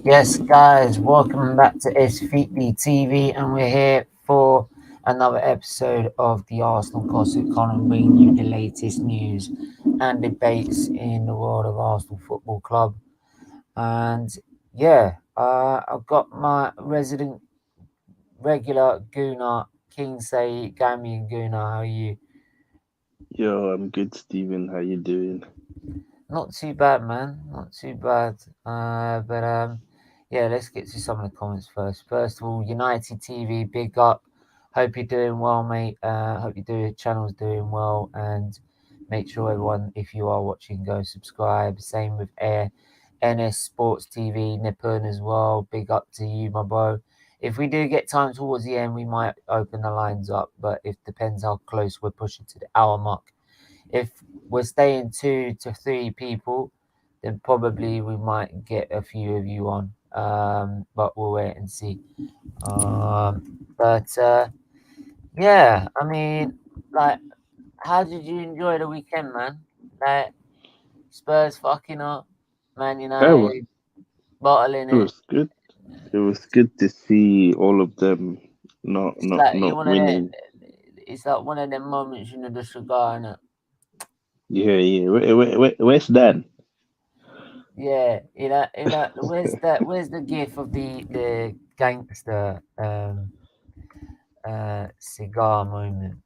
Yes, guys, welcome back to SFeatleyTV, and we're here for another episode of the Arsenal Gossip Column, bringing you the latest news and debates in the world of Arsenal Football Club. And I've got my resident regular Gooner, King Say Gamian Gooner. How are you? Yo, I'm good, Steven. How you doing? Not too bad, man. Not too bad. Yeah, let's get to some of the comments first. First of all, United TV, big up. Hope you're doing well, mate. Hope your channel's doing well, and make sure everyone, if you are watching, go subscribe. Same with Air NS Sports TV, Nippon as well. Big up to you, my bro. If we do get time towards the end, we might open the lines up, but it depends how close we're pushing to the hour mark. If we're staying 2 to 3 people, then probably we might get a few of you on. But we'll wait and see. But yeah, I mean, like, how did you enjoy the weekend, man? Like, Spurs fucking up, Man Yeah, well, United bottling it it. was good. It was good to see all of them not It's not like you not one of the. winning. It's like one of them moments, the cigar, innit? Yeah, yeah. Where's Dan? Yeah, where's the gif of the gangster cigar moment?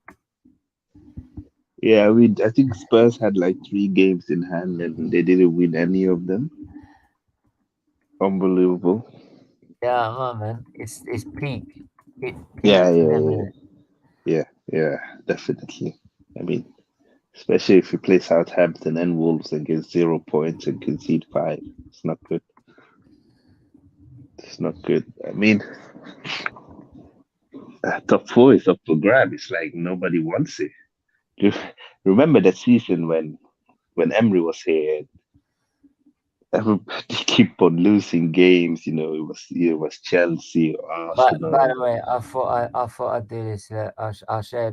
Yeah, I think Spurs had like 3 games in hand and they didn't win any of them. Unbelievable. Yeah, man, it's peak. It's peak Yeah, for yeah, them, yeah, innit? yeah, yeah. Definitely. I mean, especially if you play Southampton and Wolves and get 0 points and concede five, it's not good. It's not good. I mean, top four is up for grab. It's like nobody wants it. Do you remember that season when Emery was here? Everybody keep on losing games. It was Chelsea, But by Arsenal. the way, I thought I'd do this. I'll share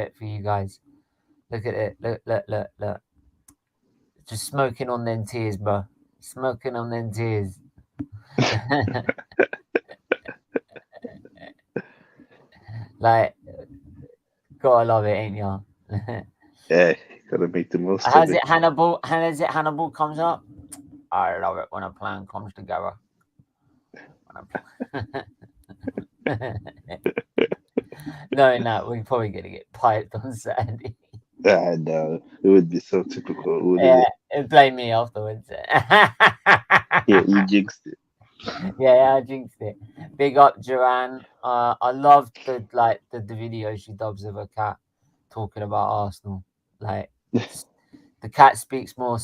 it for you guys. Look at it. Look. Just smoking on them tears, bro. Smoking on them tears. Like, gotta love it, ain't ya? Yeah, gotta make the most of Has it. it Hannibal? Has it Hannibal comes up? I love it when a plan comes together. When a Knowing that we're probably gonna get piped on Saturday. And it would be so typical, wouldn't Yeah, it? and blame me afterwards. Yeah, you jinxed it. Yeah, I jinxed it. Big up Duran. I loved the video she dubs of her cat talking about Arsenal. Like, the cat speaks more.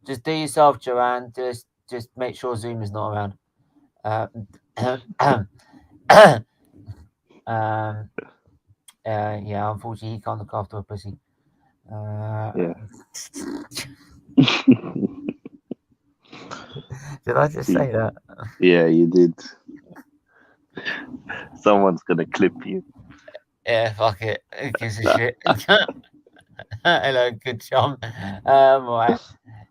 Just do yourself, Duran. Just make sure Zoom is not around. Um, um, yeah, unfortunately, he can't look after a pussy. Uh, Yeah. did I just See, say that? yeah, you did. Someone's gonna clip you. Yeah, fuck it. Who gives a shit? Hello, good chum. Right.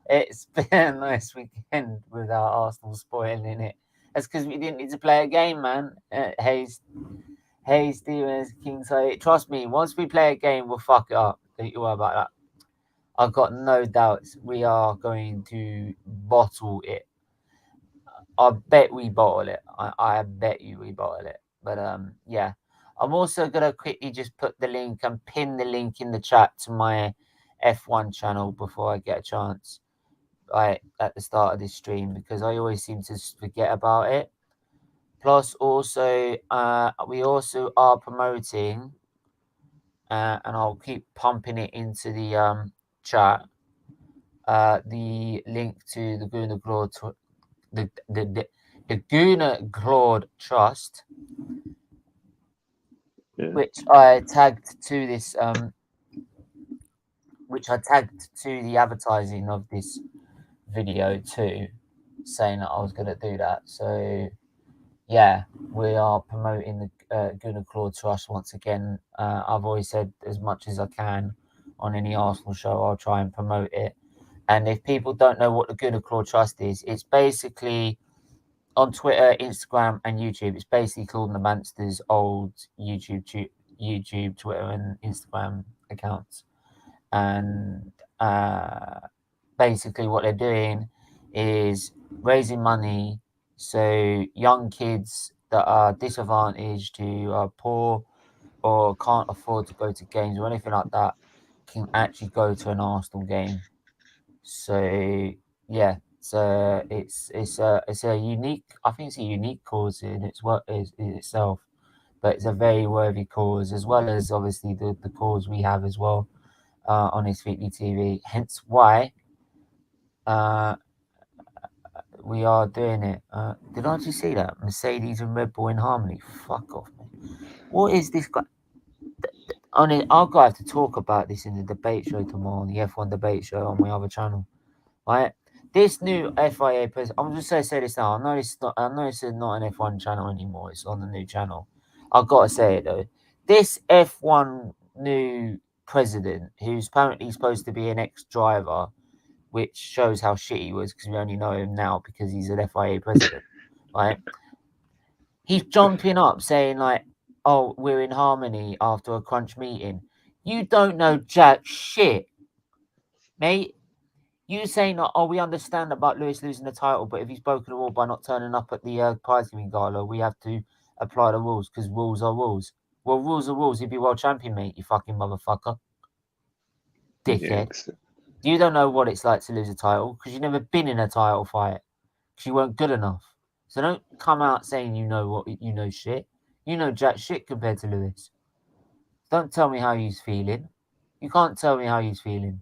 It's been a nice weekend without Arsenal spoiling it. That's because we didn't need to play a game, man. Hey, Stevens, King say, trust me, once we play a game, we'll fuck it up. Don't you worry about that. I've got no doubts we are going to bottle it. I bet we bottle it. I bet you we bottle it. But yeah. I'm also gonna quickly just put the link and pin the link in the chat to my F1 channel before I get a chance. Right at the start of this stream because I always seem to forget about it. Plus, also, we also are promoting, and I'll keep pumping it into the chat. The link to the Gooner Claude, the Gooner Claude Trust, Yeah, which I tagged to this, which I tagged to the advertising of this video too, saying that I was going to do that. So yeah, we are promoting the Gunnar Claude Trust once again. I've always said as much as I can on any Arsenal show, I'll try and promote it. And if people don't know what the Gunnar Claude Trust is, it's basically on Twitter, Instagram, and YouTube. It's basically called the Manster's old YouTube, Twitter, and Instagram accounts. And basically, what they're doing is raising money so young kids that are disadvantaged, who are poor or can't afford to go to games or anything like that, can actually go to an Arsenal game. So yeah, so it's a unique. I think it's a unique cause in itself, but it's a very worthy cause, as well as obviously the cause we have as well on SFeatleyTV. Hence why we are doing it. Did I just see that Mercedes and Red Bull in harmony? Fuck off, man. What is this guy? I'll go have to talk about this in the debate show tomorrow, on the F1 debate show on my other channel. Right, this new FIA president. I'm just going to say this now. I know it's not. I know it's not an F1 channel anymore. It's on the new channel. I've got to say it though. This F1 new president, who's apparently supposed to be an ex-driver, which shows how shit he was because we only know him now because he's an FIA president, right? He's jumping up saying like, "Oh, we're in harmony after a crunch meeting." You don't know jack shit, mate. You saying that, oh, we understand about Lewis losing the title, but if he's broken the rule by not turning up at the prize giving gala, we have to apply the rules because rules are rules. Well, rules are rules. He'd be world champion, mate, you fucking motherfucker. Dickhead. Yeah, You don't know what it's like to lose a title because you've never been in a title fight because you weren't good enough. So don't come out saying you know shit. You know jack shit compared to Lewis. Don't tell me how he's feeling. You can't tell me how he's feeling.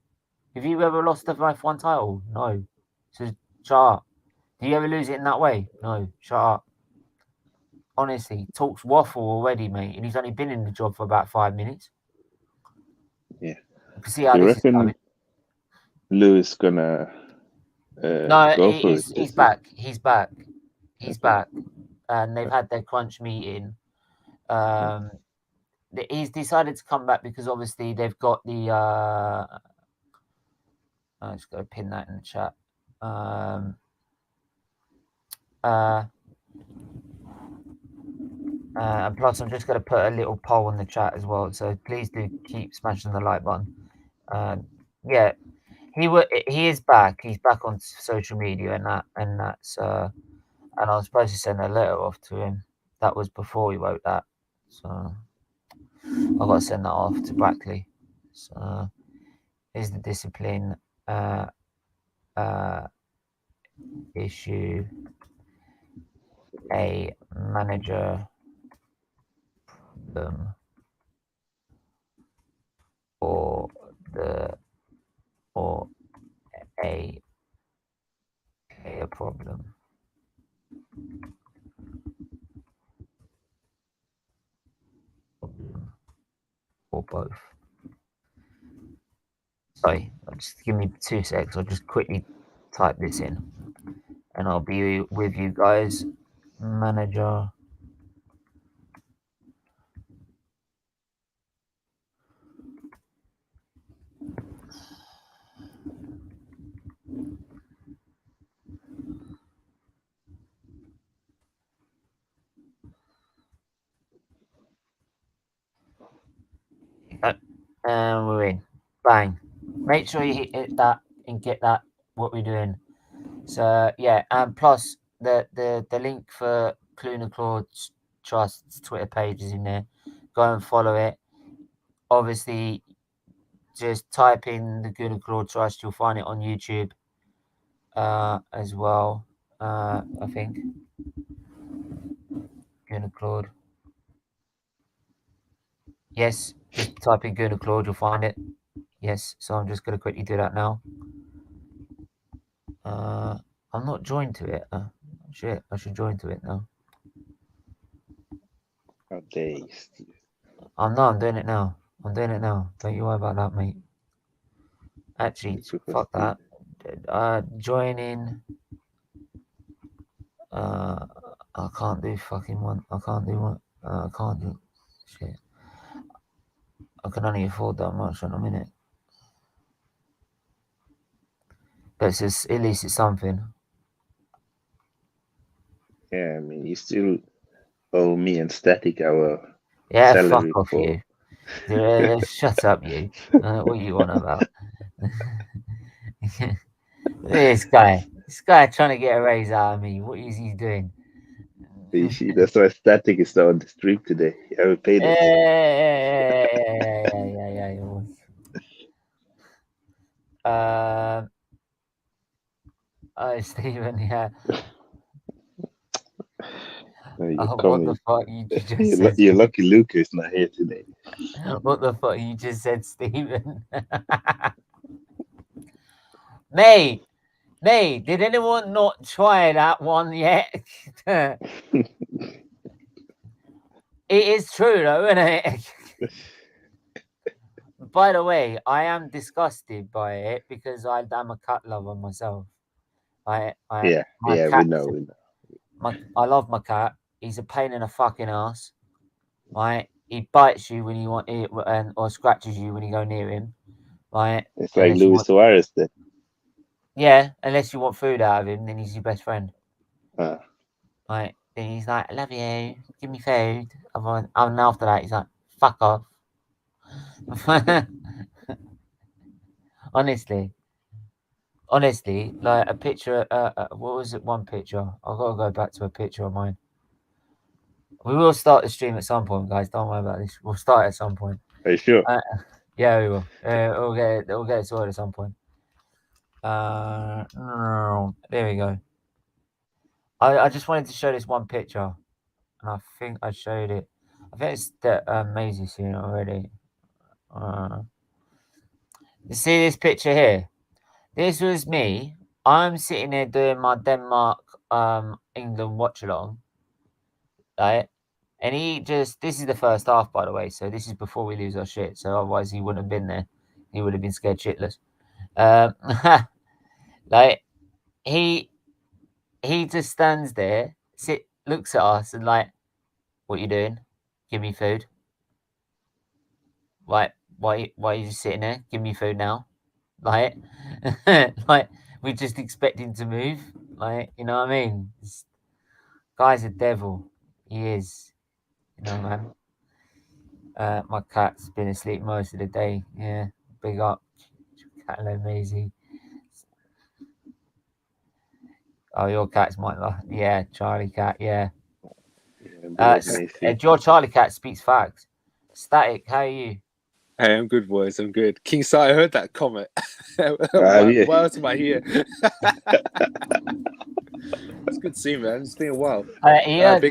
Have you ever lost a F1 title? No. So shut up. Do you ever lose it in that way? No. Shut up. Honestly, talks waffle already, mate, and he's only been in the job for about 5 minutes. Yeah. You can see how You this is reckon going. Lewis gonna go for it? He's back. He's back. He's Okay. back. And they've had their crunch meeting. He's decided to come back because obviously they've got the I'm just going to pin that in the chat. And plus, I'm just going to put a little poll in the chat as well. So please do keep smashing the like button. Yeah, he is back. He's back on social media and that's and I was supposed to send a letter off to him. That was before he wrote that. So I've got to send that off to Brackley. So is the discipline issue a manager problem or a problem or both? Sorry, just give me 2 seconds. I'll just quickly type this in and I'll be with you guys. Manager and we're in. Bang. Make sure you hit that and get that what we're doing. So yeah, and plus the link for Cluna Claude Trust's Twitter page is in there. Go and follow it. Obviously, just type in the Cluna Claude Trust. You'll find it on YouTube as well. I think Cluna Claude. Yes, just type in Cluna Claude. You'll find it. Yes, so I'm just going to quickly do that now. I'm not joined to it. Shit, I should join to it now. How dare you, Steve? I'm doing it now. Don't you worry about that, mate. Actually, fuck that. Join in. I can't do fucking one. I can't do one. I can't do shit. I can only afford that much in a minute. But it's just, at least it's something. Yeah, I mean, you still owe me and Static our Yeah, fuck salary off for. you. Shut up, you. What you on about? This guy trying to get a raise out of me. What is he doing? You see, that's why Static is not on the stream today. He haven't paid us. Yeah. Oh, Stephen, yeah. You're What the coming. fuck you just said? You're lucky Luca is not here today. What the fuck you just said, Stephen? Mate, did anyone not try that one yet? It is true though, isn't it? By the way, I am disgusted by it because I'm a cat lover myself. My Yeah, we cat, know. I love my cat. He's a pain in the fucking ass. Right? He bites you when you want it, and or scratches you when you go near him. Right? It's like Unless you Luis want, Suarez then. yeah, unless you want food out of him, then he's your best friend. Uh, Right? Then he's like, I love you, give me food. And after that, he's like, fuck off. honestly, like a picture. What was it? One picture. I've got to go back to a picture of mine. We will start the stream at some point, guys. Don't worry about this. We'll start at some point. are you sure? Yeah, we will. We'll get it sorted at some point. There we go. I just wanted to show this one picture, and I think I showed it. I think it's that Maisie seen it already. You see this picture here? This was me. I'm sitting there doing my Denmark England watch along, right? And this is the first half, by the way. So this is before we lose our shit. So otherwise he wouldn't have been there. He would have been scared shitless. Like he just stands there, looks at us and like, what you doing? Give me food. Like, why are you just sitting there? Give me food now. Like, like we just expect him to move. Like, you know what I mean? This guy's a devil. He is. You know, man. My cat's been asleep most of the day. Yeah, big up, Cat Maisie. Oh, your cat's might like, yeah, Charlie Cat, yeah. Your Charlie Cat speaks facts. Static, how are you? Hey, I'm good, boys. I'm good. King Si, I heard that comment. What else am I here? It's good to see, man. It's been a while. He heard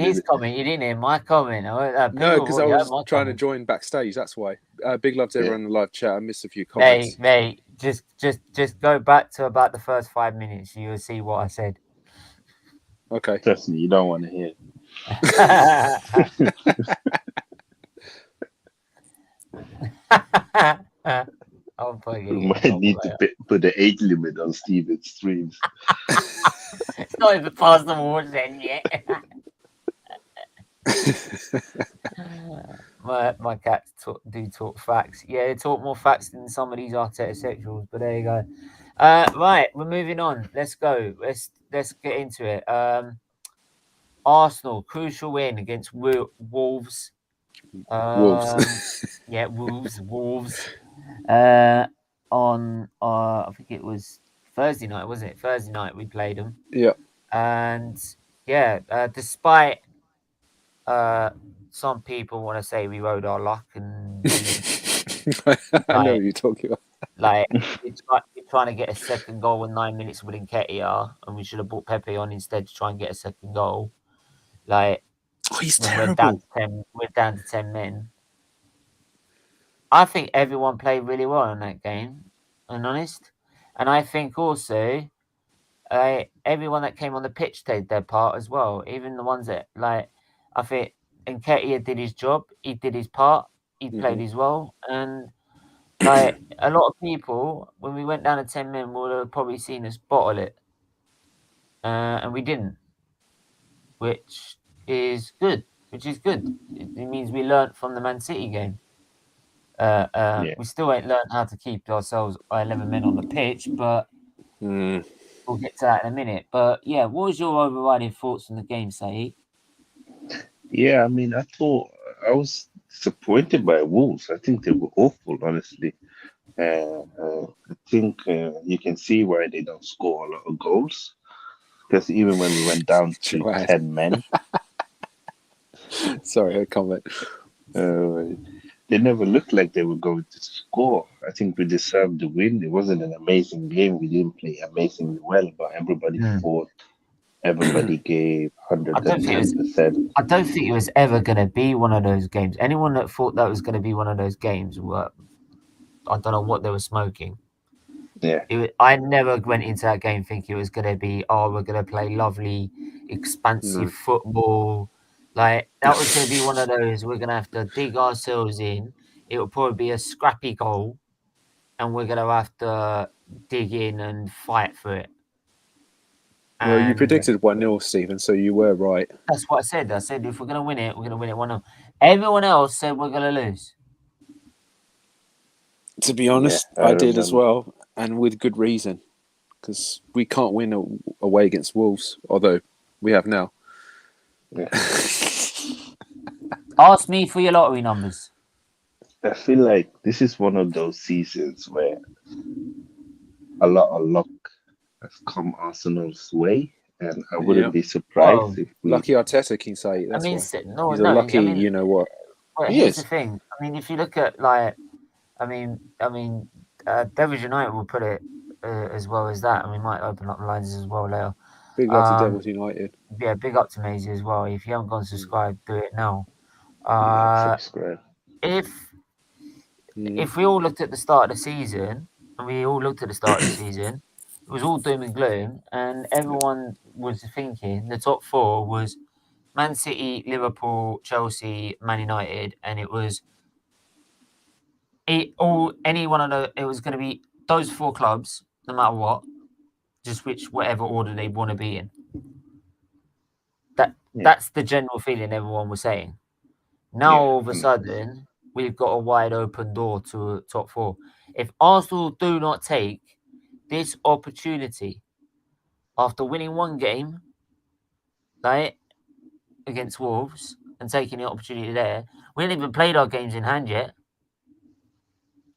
his comment. You didn't hear my comment. No, because I was trying to join backstage. That's why. Big love to everyone in the live chat. I missed a few comments. Mate, just go back to about the first 5 minutes. You will see what I said. Okay. Trust me, you don't want to hear. We might need to put the age limit on Steven's streams. It's not even past the awards then yet. my cats do talk facts. Yeah, they talk more facts than some of these Arteta sexuals, but there you go. Right, we're moving on. Let's go. Let's get into it. Arsenal, crucial win against Wolves. Wolves. Yeah, Wolves. On I think it was Thursday night, wasn't it? Thursday night we played them. Yeah. And yeah, despite some people want to say we rode our luck and I know what you're talking about. Like we're trying to get a second goal with 9 minutes with Nketiah, and we should have brought Pepe on instead to try and get a second goal. Like, he's terrible. We're down to 10 men. I think everyone played really well in that game, I'm honest. And I think also everyone that came on the pitch did their part as well. Even the ones that, like, I think Nketiah did his job. He did his part. He played his role. And, like, a lot of people, when we went down to 10 men, would have probably seen us bottle it. And we didn't, which is good. It means we learnt from the Man City game. We still ain't learned how to keep ourselves 11 men on the pitch, but we're we'll get to that in a minute. But yeah, what was your overriding thoughts on the game, Saeed? Yeah, I mean, I thought I was disappointed by Wolves. I think they were awful, honestly. I think you can see why they don't score a lot of goals. Because even when we went down to 10 men, sorry, a comment. They never looked like they were going to score. I think we deserved the win. It wasn't an amazing game. We didn't play amazingly well, but everybody fought. Everybody gave 110%. I don't think it was ever going to be one of those games. Anyone that thought that was going to be one of those games were, I don't know what they were smoking. Yeah. I never went into that game thinking it was going to be, we're going to play lovely, expansive football. Like, that was going to be one of those, we're going to have to dig ourselves in. It will probably be a scrappy goal, and we're going to have to dig in and fight for it. Well, you predicted 1-0, Stephen, so you were right. That's what I said. I said, if we're going to win it, we're going to win it 1-0. Everyone else said we're going to lose. To be honest, I did as well, and with good reason, because we can't win away against Wolves, although we have now. Yeah. Ask me for your lottery numbers. I feel like this is one of those seasons where a lot of luck has come Arsenal's way, and I wouldn't be surprised if we... Lucky Arteta can say it. That's why. He's a lucky, you know what. Well, here's the thing. I mean, if you look at, like, Devils United will put it as well as that, and we might open up the lines as well later. Big up to Devils United. Yeah, big up to Maisie as well. If you haven't gone subscribed, do it now. Subscribe. If we all looked at the start of the season, it was all doom and gloom, and everyone was thinking the top four was Man City, Liverpool, Chelsea, Man United, and it was it was going to be those four clubs, no matter what, just whatever order they want to be in. That's the general feeling everyone was saying. Now all of a sudden we've got a wide open door to a top four. If Arsenal do not take this opportunity after winning one game, right, against Wolves and taking the opportunity there, we haven't even played our games in hand yet.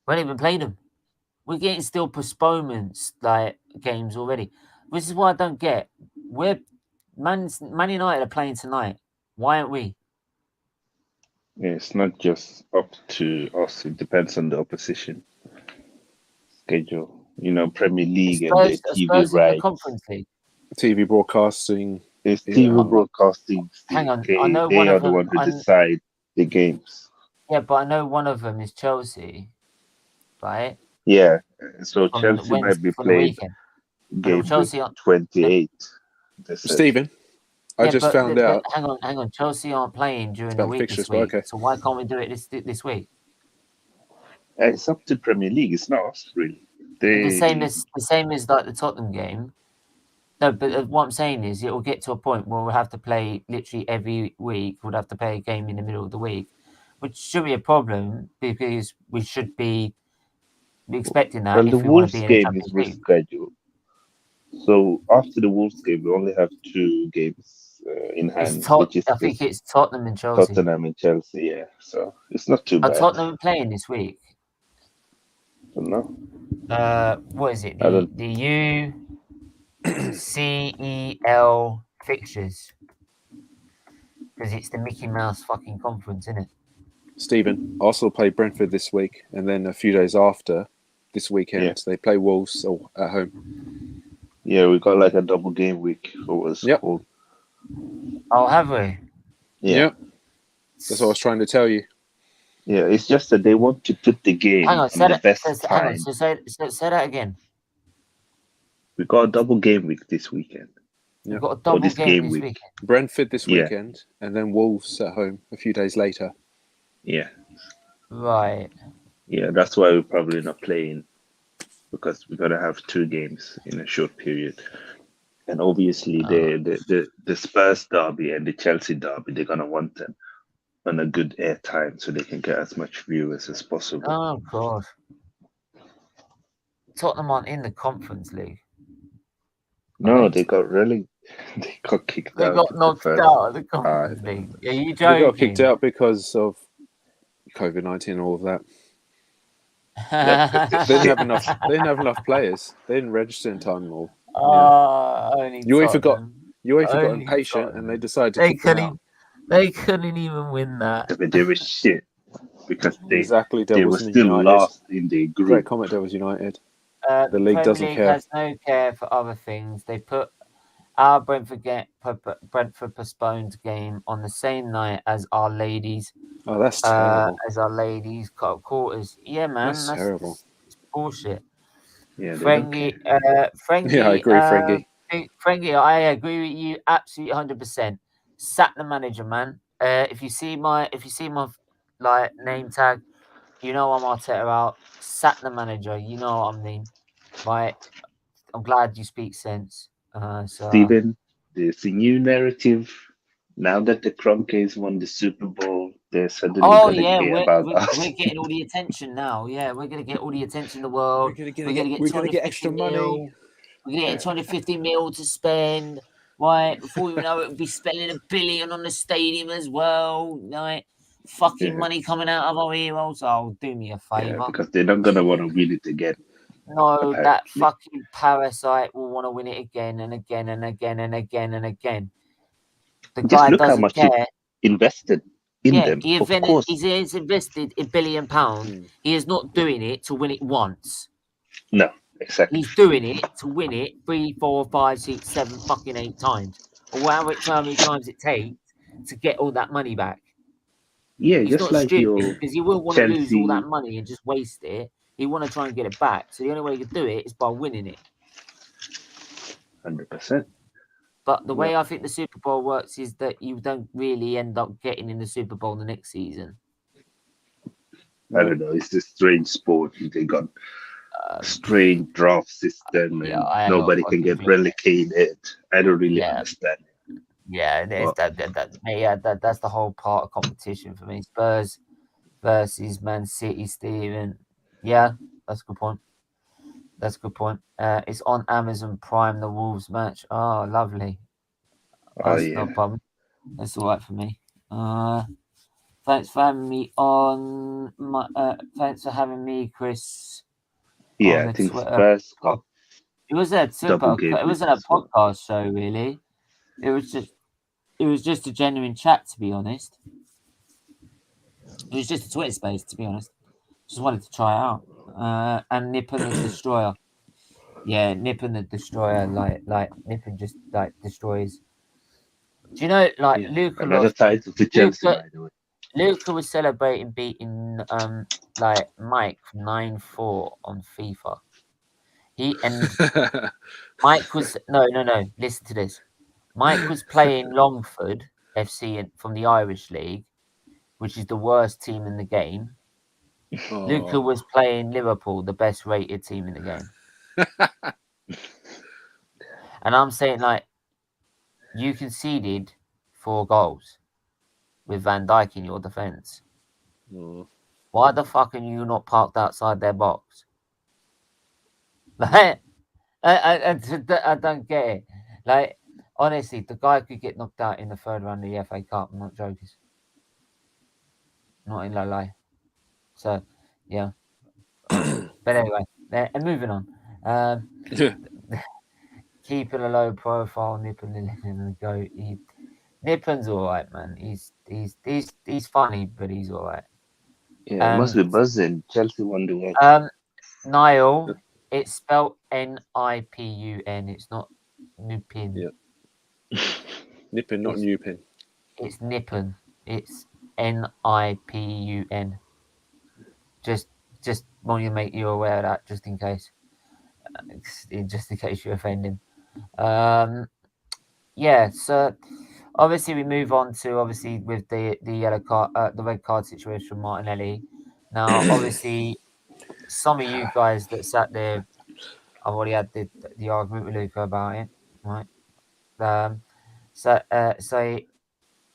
We haven't even played them. We're getting still postponements, like games already. This is what I don't get. Man United are playing tonight. Why aren't we? Yeah, it's not just up to us. It depends on the opposition schedule. You know, Premier League and the TV rights. Conference League. TV broadcasting. It's TV broadcasting. Hang on, they are the ones who decide the games. Yeah, but I know one of them is Chelsea, right? Yeah, so Chelsea might be playing game 28. Stephen, I just found out. Hang on. Chelsea aren't playing during the week this week. So why can't we do it this week? It's up to Premier League. It's not us, really. The same as like the Tottenham game. No, but what I'm saying is it will get to a point where we'll have to play literally every week. We'll have to play a game in the middle of the week, which should be a problem because we should be expecting that. Well, the Wolves game is rescheduled. So after the Wolves game, we only have 2 games in hand. I think it's Tottenham and Chelsea. Tottenham and Chelsea, yeah. So it's not too bad. Are Tottenham playing this week? I don't know. What is it? The UCEL fixtures. Because it's the Mickey Mouse fucking conference, isn't it? Stephen, Arsenal play Brentford this week, and then a few days after this weekend, they play Wolves at home. Yeah, we got like a double game week. What was called? Oh, have we? Yeah. That's what I was trying to tell you. Yeah, it's just that they want to put the game on the best time. Hang on, say that again. We got a double game week this weekend. We've got a double game this weekend. Brentford this weekend, and then Wolves at home a few days later. Yeah. Right. Yeah, that's why we're probably not playing, because we're gonna have 2 games in a short period. And obviously the Spurs derby and the Chelsea derby, they're gonna want them on a good air time so they can get as much viewers as possible. Oh God. Tottenham aren't in the Conference League. No, they got really. They got kicked They out. got in the knocked first. out of the Conference League. Are you They got kicked joking? out because of COVID-19 and all of that. They didn't have enough. They didn't have enough players. They didn't register in time. Or Only UEFA got Only impatient Tottenham. and they decided to They kick them out. They couldn't even win that. But they were shit because Exactly, they were Devils still United. lost in the Great group. comment, Devils United. The league Premier doesn't League care. has no care for other things. They put our Brentford postponed game on the same night as Our Ladies. Oh, that's terrible. As Our Ladies quarters. Yeah, man, That's terrible. It's bullshit. Yeah, Frankie, Frankie. Yeah, I agree, Frankie. Frankie, I agree with you absolutely 100%. Sack the manager, man. If you see my like name tag, you know I'm Arteta out. Sack the manager, you know what I mean, right? I'm glad you speak sense. Steven, there's a new narrative. Now that the Kroenkes won the Super Bowl, they're suddenly going to care about us. We're getting all the attention now. Yeah, we're going to get all the attention in the world. We're going to get extra money. We're going to get 250 mil to spend. Right, before you know it, we'll be spending $1 billion on the stadium as well. Right, fucking money coming out of our heroes. Oh, do me a favour. Yeah, because they're not going to want to win it again. No, apparently. That fucking parasite will want to win it again and again and again and again and again. The Just guy look how doesn't much care. he invested in them. He's invested £1 billion. He is not doing it to win it once. No, exactly. He's doing it to win it 3, 4, 5, 6, 7, fucking 8 times, or however many times it takes to get all that money back. Yeah, he's just not like stupid because he wouldn't want to lose Chelsea. all that money and just waste it. He want to try and get it back. So the only way he could do it is by winning it. 100%. But the way I think the Super Bowl works is that you don't really end up getting in the Super Bowl the next season. I don't know. It's a strange sport. They got a strange draft system and nobody can get relegated. I don't really understand it. Yeah, that's the whole part of competition for me. Spurs versus Man City, Steven. Yeah, that's a good point. It's on Amazon Prime, the Wolves match. Oh, lovely. That's no problem. That's all right for me. Thanks for having me on. Thanks for having me, Chris. Yeah, I think Spurs got. It was a podcast show, really. It was just a genuine chat, to be honest. It was just a Twitter space, to be honest. Just wanted to try it out. And Nip and the Destroyer. Yeah, Nip and the Destroyer, like Nip and just like destroys. Do you know, like Luca? Another title to Chelsea, by the way. Luca was celebrating beating like Mike 9-4 on FIFA. Mike was no. Listen to this. Mike was playing Longford FC from the Irish League, which is the worst team in the game. Luca was playing Liverpool, the best rated team in the game. And I'm saying, like, you conceded 4 goals with Van Dijk in your defence. Why the fuck are you not parked outside their box? Like, I don't get it. Like, honestly, the guy could get knocked out in the 3rd round of the FA Cup. I'm not joking. Not in lie. So, yeah. But anyway, moving on. Keeping a low profile, Nippon and go. Nippon's all right, man. He's funny, but he's all right. Yeah, must be buzzing. Chelsea won the World. Niall, it's spelled Nipun. It's not Nupin. Yeah. Nippon, not Nupin. It's Nippon. It's Nipun. Just want to make you aware of that, just in case. Just in case you offend him. Yeah. So obviously we move on to with the yellow card, the red card situation from Martinelli. Now, obviously, some of you guys that sat there, I've already had the argument with Luca about it, right? So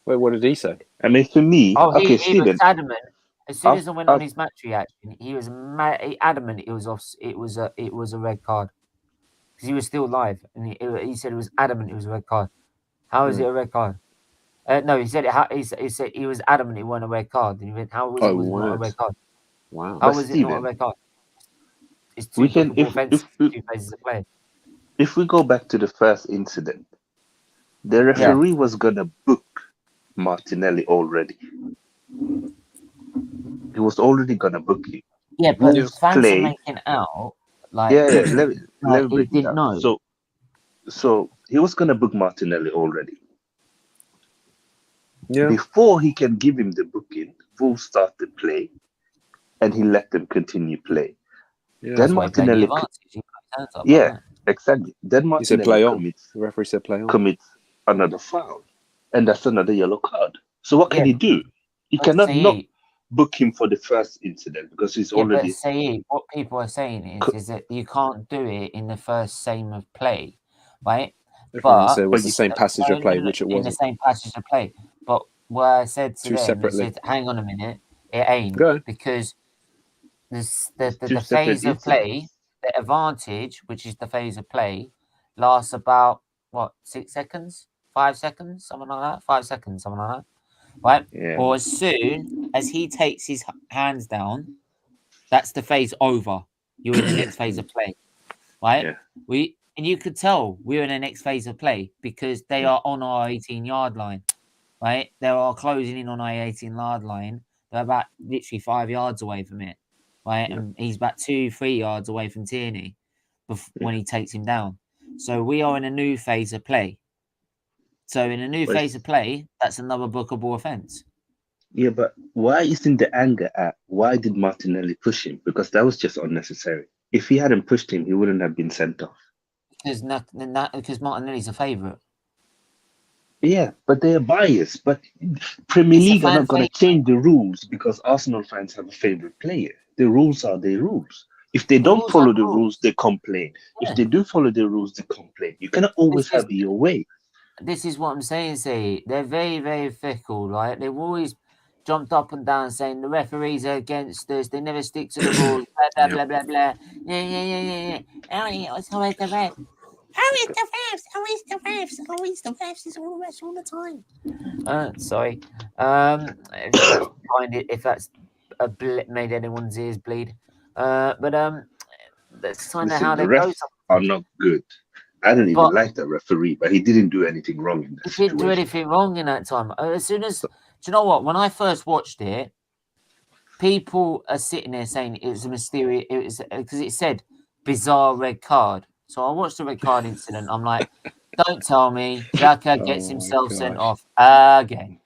wait, what did he say? I mean, for me, he was adamant. As soon as I went on his match reaction, he was adamant it was a red card. because he was still live, and he said it was adamant it was a red card. How is it a red card? No, he said he said he was adamant it wasn't a red card. And he went, how was it not a red card? Wow. How was it not a red card? It's two bookable offences, two phases of play. If we go back to the first incident, the referee was gonna book Martinelli already. He was already gonna book him. Yeah, but the fans are making out like let me break he it down. didn't know. So he was gonna book Martinelli already. Yeah. Before he can give him the booking, Wolves started play, and he let them continue play. Yeah, then Martinelli, exactly. Then Martinelli he said play on. The referee said play on. Commits another foul, and that's another yellow card. So what can he do? He cannot not book him for the first incident because he's already. But what people are saying is that you can't do it in the first same of play, right? Everyone said it was the same passage of play, which it wasn't. In the same passage of play. But what I said to them, separately. I said, hang on a minute, it ain't. Because the phase of play, the advantage, which is the phase of play, lasts about, 6 seconds? 5 seconds? Something like that? 5 seconds, something like that. Right? Yeah. Or as soon as he takes his hands down, that's the phase over. You're in the next phase of play. Right? Yeah. And you could tell we're in the next phase of play because they are on our 18-yard line, right? They are closing in on our 18-yard line. They're about literally 5 yards away from it, right? And he's about 2-3 yards away from Tierney when he takes him down. So we are in a new phase of play. So in a new phase of play, that's another bookable offence. Yeah, but why isn't the anger at why did Martinelli push him? Because that was just unnecessary. If he hadn't pushed him, he wouldn't have been sent off. Because Martinelli's a favourite. Yeah, but they're biased. But Premier League are not going to change the rules because Arsenal fans have a favourite player. The rules are their rules. If they don't follow the rules, they complain. Yeah. If they do follow the rules, they complain. You cannot always have your way. This is what I'm saying, see. They're very, very fickle, right? They've always jumped up and down saying the referees are against us. They never stick to the rules. Blah, blah, blah, blah, blah. Yeah. It's always the refs. Always the refs. Always the refs. Always the refs. It's all the refs all the time. Sorry. If that's made anyone's ears bleed. But that's kind of how they go. Are not good. I don't even like the referee, but he didn't do anything wrong in that situation. He didn't do anything wrong in that time. As soon as, do you know what? When I first watched it, people are sitting there saying it was a mysterious, it was because it said bizarre red card. So I watched the red card incident. I'm like, don't tell me Xhaka gets himself sent off again.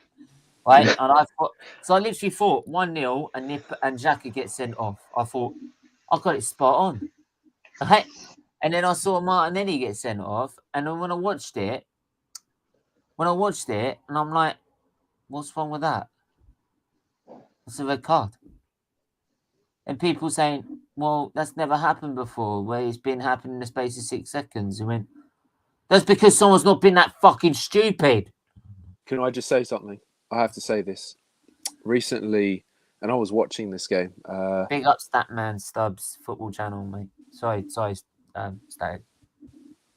Right? And I literally thought 1-0 and Xhaka gets sent off. I thought, I got it spot on. Right? And then I saw Martinelli get sent off. And then when I watched it, and I'm like, what's wrong with that? It's a red card. And people saying, well, that's never happened before, where it's been happening in the space of 6 seconds. I mean, that's because someone's not been that fucking stupid. Can I just say something? I have to say this. Recently, and I was watching this game. Big up Statman Stubbs football channel, mate. Sorry, Stag.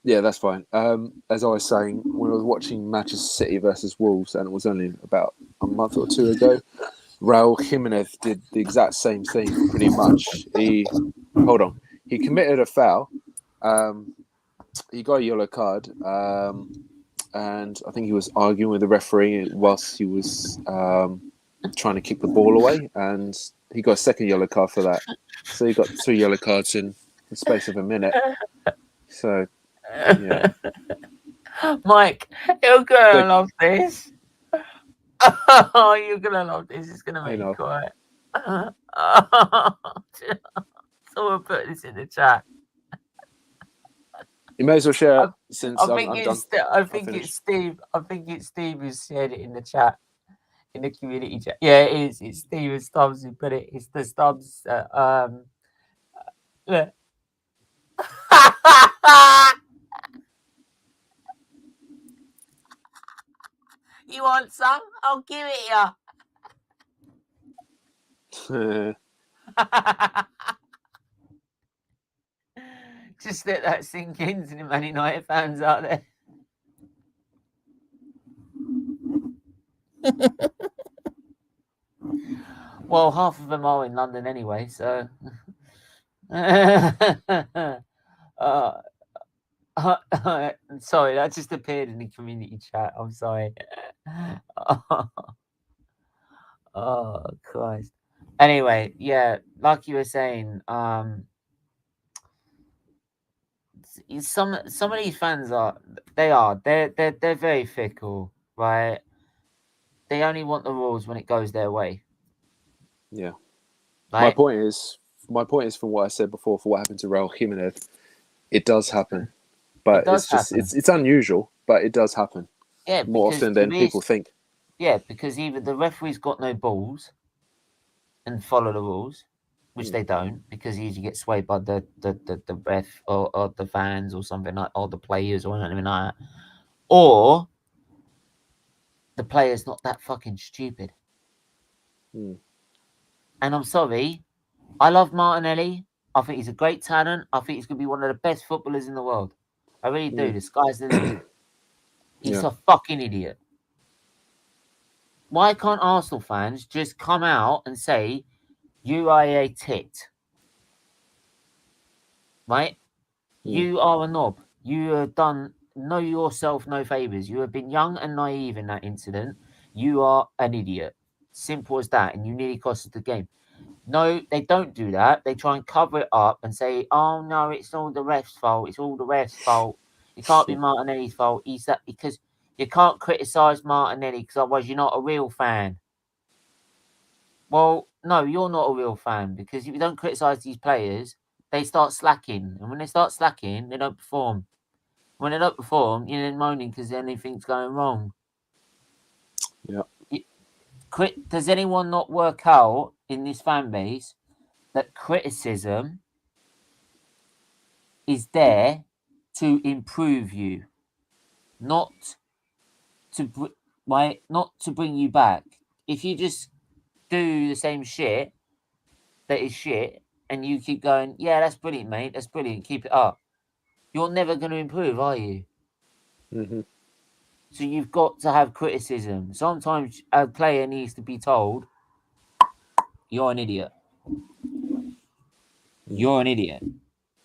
Yeah, that's fine. As I was saying, when I was watching Manchester City versus Wolves, and it was only about a month or two ago, Raul Jimenez did the exact same thing, pretty much. He committed a foul. He got a yellow card, and I think he was arguing with the referee whilst he was trying to kick the ball away, and he got a second yellow card for that. So he got 2 yellow cards in the space of a minute. So, yeah. Mike, you're gonna love this. Oh, you're gonna love this. It's gonna make you quiet. Someone put this in the chat. You may as well share it since I think it's Steve. I think it's Steve who shared it in the chat, in the community chat. Yeah, it is. It's Steve Stubbs who put it. It's the Stubbs. Look. You want some? I'll give it you. Just let that sink in to the Man United fans out there. Well, half of them are in London anyway, so. Sorry, that just appeared in the community chat. I'm sorry. Oh, Christ. Anyway, yeah, like you were saying, some of these fans they're very fickle, right? They only want the rules when it goes their way. Yeah. Like, My point is from what I said before, for what happened to Raul Jimenez, it does happen, but it's unusual, but it does happen. Yeah, more often than people think. Yeah, because either the referee's got no balls and follow the rules, which they don't, because he usually gets swayed by the ref or the fans or something like, or the players or anything like that, or the player's not that fucking stupid. And I'm sorry, I love Martinelli. I think he's a great talent. I think he's going to be one of the best footballers in the world. I really do. The sky's the limit. He's a fucking idiot. Why can't Arsenal fans just come out and say, you are a tit? Right? You are a knob. You have done know yourself no favours. You have been young and naive in that incident. You are an idiot. Simple as that. And you nearly cost us the game. No, they don't do that. They try and cover it up and say, oh, no, it's all the ref's fault. It's all the ref's fault. It can't be Martinelli's fault. He's that because you can't criticise Martinelli because otherwise you're not a real fan. Well, no, you're not a real fan because if you don't criticise these players, they start slacking. And when they start slacking, they don't perform. When they don't perform, you're then moaning because anything's going wrong. Yeah. Does anyone not work out in this fan base that criticism is there to improve you, not to bring you back? If you just do the same shit that is shit and you keep going, yeah, that's brilliant, mate, that's brilliant, keep it up, you're never going to improve, are you? So you've got to have criticism. Sometimes a player needs to be told, you're an idiot. You're an idiot.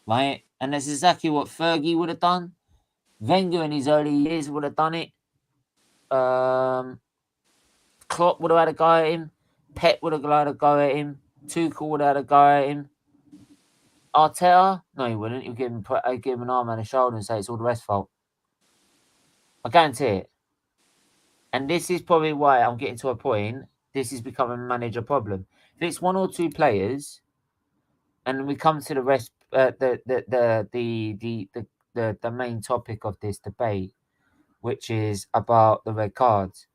Right? And that's exactly what Fergie would have done. Wenger in his early years would have done it. Klopp would have had a go at him. Pep would have had a go at him. Tuchel would have had a go at him. Arteta? No, he wouldn't. He'd give him an arm and a shoulder and say it's all the rest fault. I guarantee it. And this is probably why I'm getting to a point. This is becoming a manager problem. If it's one or two players, and we come to the rest, the main topic of this debate, which is about the red cards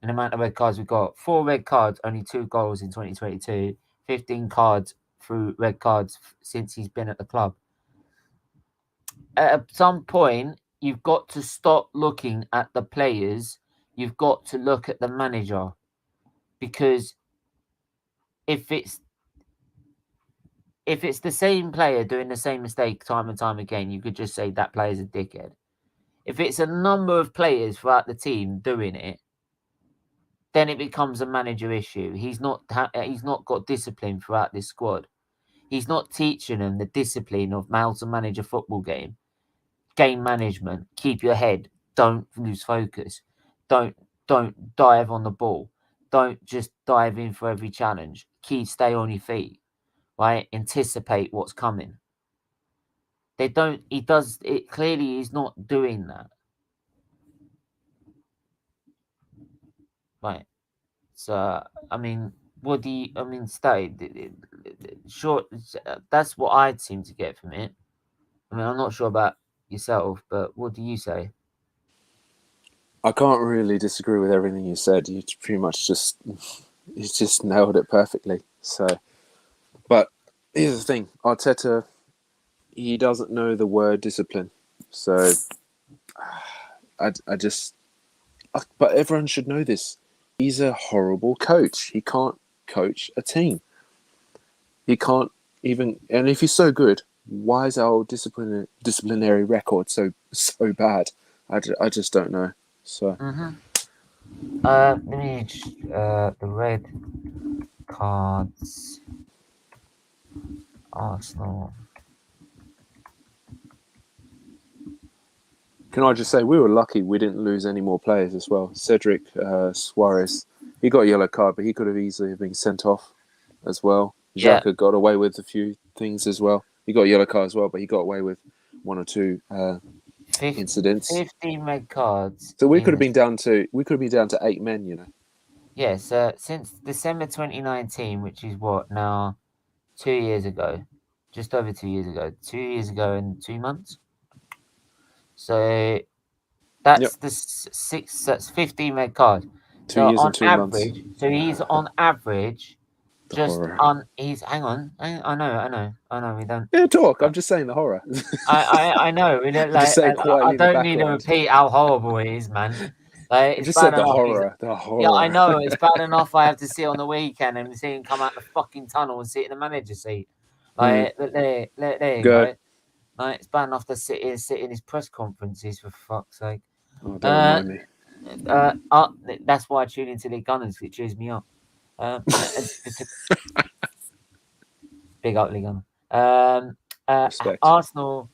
and the amount of red cards we've got. 4 red cards, only 2 goals in 2022. 15 cards through red cards since he's been at the club. At some point, you've got to stop looking at the players. You've got to look at the manager, because if it's the same player doing the same mistake time and time again, you could just say that player's a dickhead. If it's a number of players throughout the team doing it, then it becomes a manager issue. He's not got discipline throughout this squad. He's not teaching them the discipline of how to manage a football game. Game management. Keep your head. Don't lose focus. Don't dive on the ball. Don't just dive in for every challenge. Stay on your feet. Right? Anticipate what's coming. He does it clearly. He's not doing that. Right. So, I mean, stay. Short. That's what I'd seem to get from it. I mean, I'm not sure about yourself, but what do you say? I can't really disagree with everything you said. You pretty much just nailed it perfectly. So, but here's the thing: Arteta, he doesn't know the word discipline. So, but everyone should know this. He's a horrible coach. He can't coach a team. He can't even, and if he's so good, why is our disciplinary record so bad? I just don't know. So Let me the red cards. Arsenal. can I just say we were lucky we didn't lose any more players as well. Cedric Suarez, he got a yellow card, but he could have easily been sent off as well. Yeah. Xhaka got away with a few things as well. He got a yellow card as well, but he got away with one or two incidents. 15 red cards. So we could have been down to 8 men, you know. Yes, since December 2019, which is what now 2 years ago, just over 2 years ago, 2 years ago and 2 months. So that's that's 15 red cards. 2 years and 2 average, months. so he's on average just horror. he's hang on. I know. We don't. Yeah, talk. I'm just saying the horror. I know. We don't like. I don't need to repeat how horrible it is, man. Like, I just said the horror. The horror. Yeah, I know. It's bad enough I have to sit on the weekend and see him come out the fucking tunnel and sit in the manager's seat. Like, there you go. Like, it's bad enough to sit in his press conferences, for fuck's sake. Oh, don't remind me. That's why I tune into the Gunners. It cheers me up. Big up, Lee Gunner. Arsenal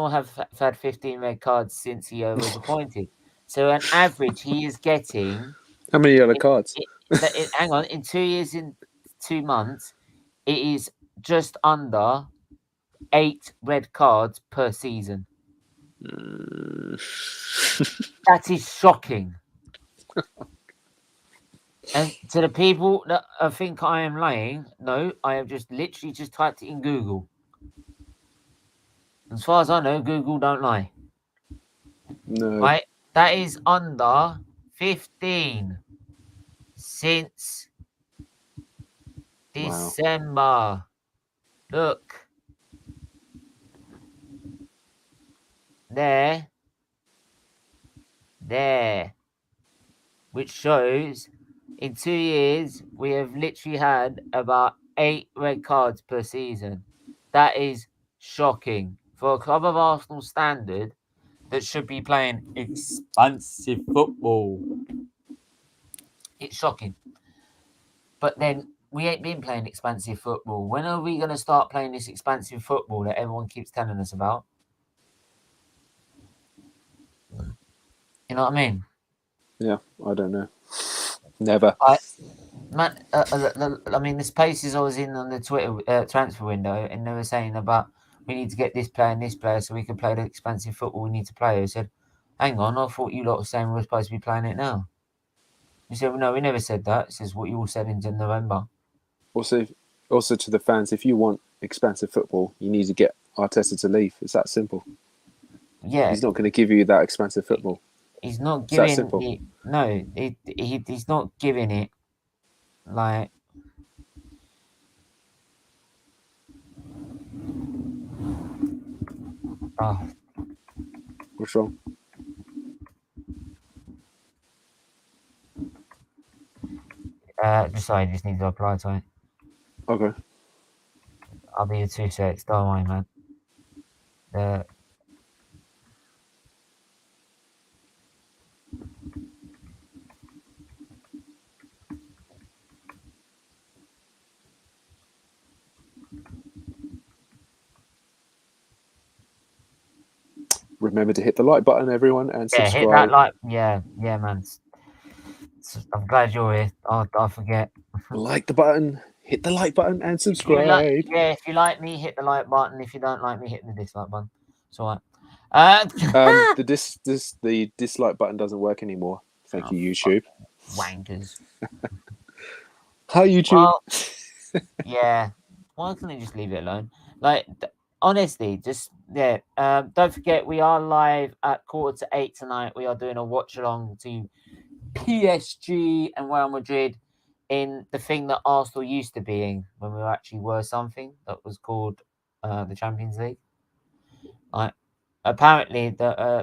have had 15 red cards since he was appointed. So on average, he is getting... How many yellow cards? Hang on. In 2 years and 2 months, it is just under 8 red cards per season. That is shocking. And to the people that think I am lying, no, I have just literally just typed it in Google. As far as I know, Google don't lie. No. Right? That is under 15 since December. Wow. Look. There. Which shows in 2 years, we have literally had about 8 red cards per season. That is shocking. For a club of Arsenal standard that should be playing expansive football. It's shocking. But then we ain't been playing expansive football. When are we going to start playing this expansive football that everyone keeps telling us about? You know what I mean? Yeah, I don't know. Never. I mean, the spaces I was in on the Twitter transfer window, and they were saying about we need to get this player and this player so we can play the expansive football we need to play. I said, hang on, I thought you lot were saying we're supposed to be playing it now. You said, well, no, we never said that. This is what you all said in November. Also to the fans, if you want expansive football, you need to get Arteta to leave. It's that simple. Yeah. He's not going to give you that expansive football. He's not giving it. No, he's not giving it like. Oh. What's wrong? Sorry, just need to apply to it. Okay. I'll be your 2 secs. Don't worry, man. Remember to hit the like button, everyone, and subscribe. Hit that like. Yeah, man. I'm glad you're here. I forget. Like the button, hit the like button, and subscribe. If you like me, hit the like button. If you don't like me, hit the dislike button. It's all right. The dislike button doesn't work anymore. Thank you, YouTube. Wankers. Hi, YouTube. Well, yeah. Why can't they just leave it alone? Like, honestly, just don't forget we are live at 7:45 tonight. We are doing a watch along to PSG and Real Madrid in the thing that Arsenal used to be in when we actually were something that was called the Champions League. Like, apparently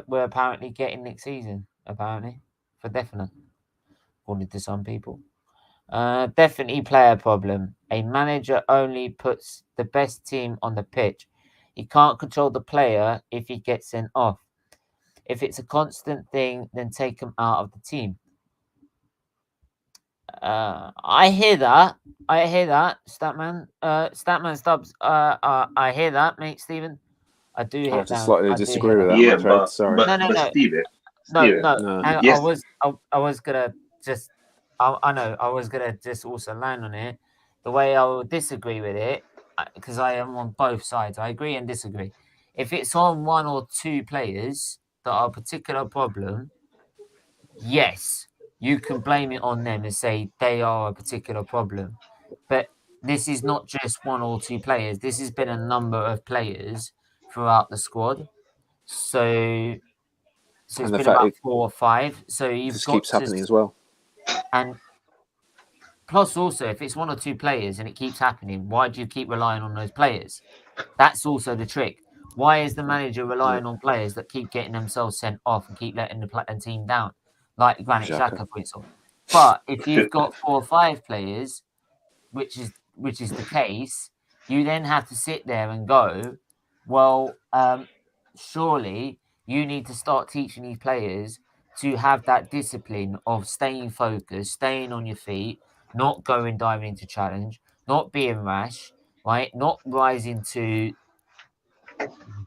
we're apparently getting next season. Apparently, for definite, according to some people. Definitely player problem. A manager only puts the best team on the pitch. He can't control the player if he gets sent off. If it's a constant thing, then take him out of the team. I hear that. Statman. Statman Stubbs. I hear that, mate, Stephen. I do I hear have to that. slightly I do disagree hear with that. that, Yeah, I'm afraid. Sorry. No. Steven, No. No. I yes, was gonna just. I know. I was gonna just also land on it. The way I will disagree with it, because I am on both sides. I agree and disagree. If it's on one or two players that are a particular problem, yes, you can blame it on them and say they are a particular problem. But this is not just one or two players. This has been a number of players throughout the squad. So it's And the been fact about it 4 or 5. So you've just got keeps happening as well. and plus also if it's one or two players and it keeps happening, why do you keep relying on those players? That's also the trick. Why is the manager relying on players that keep getting themselves sent off and keep letting the team down, like Granit Xhaka. Xhaka, for example? But if you've got 4 or 5 players, which is the case, you then have to sit there and go, well, surely you need to start teaching these players to have that discipline of staying focused, staying on your feet, not going diving into challenge, not being rash, right? Not rising to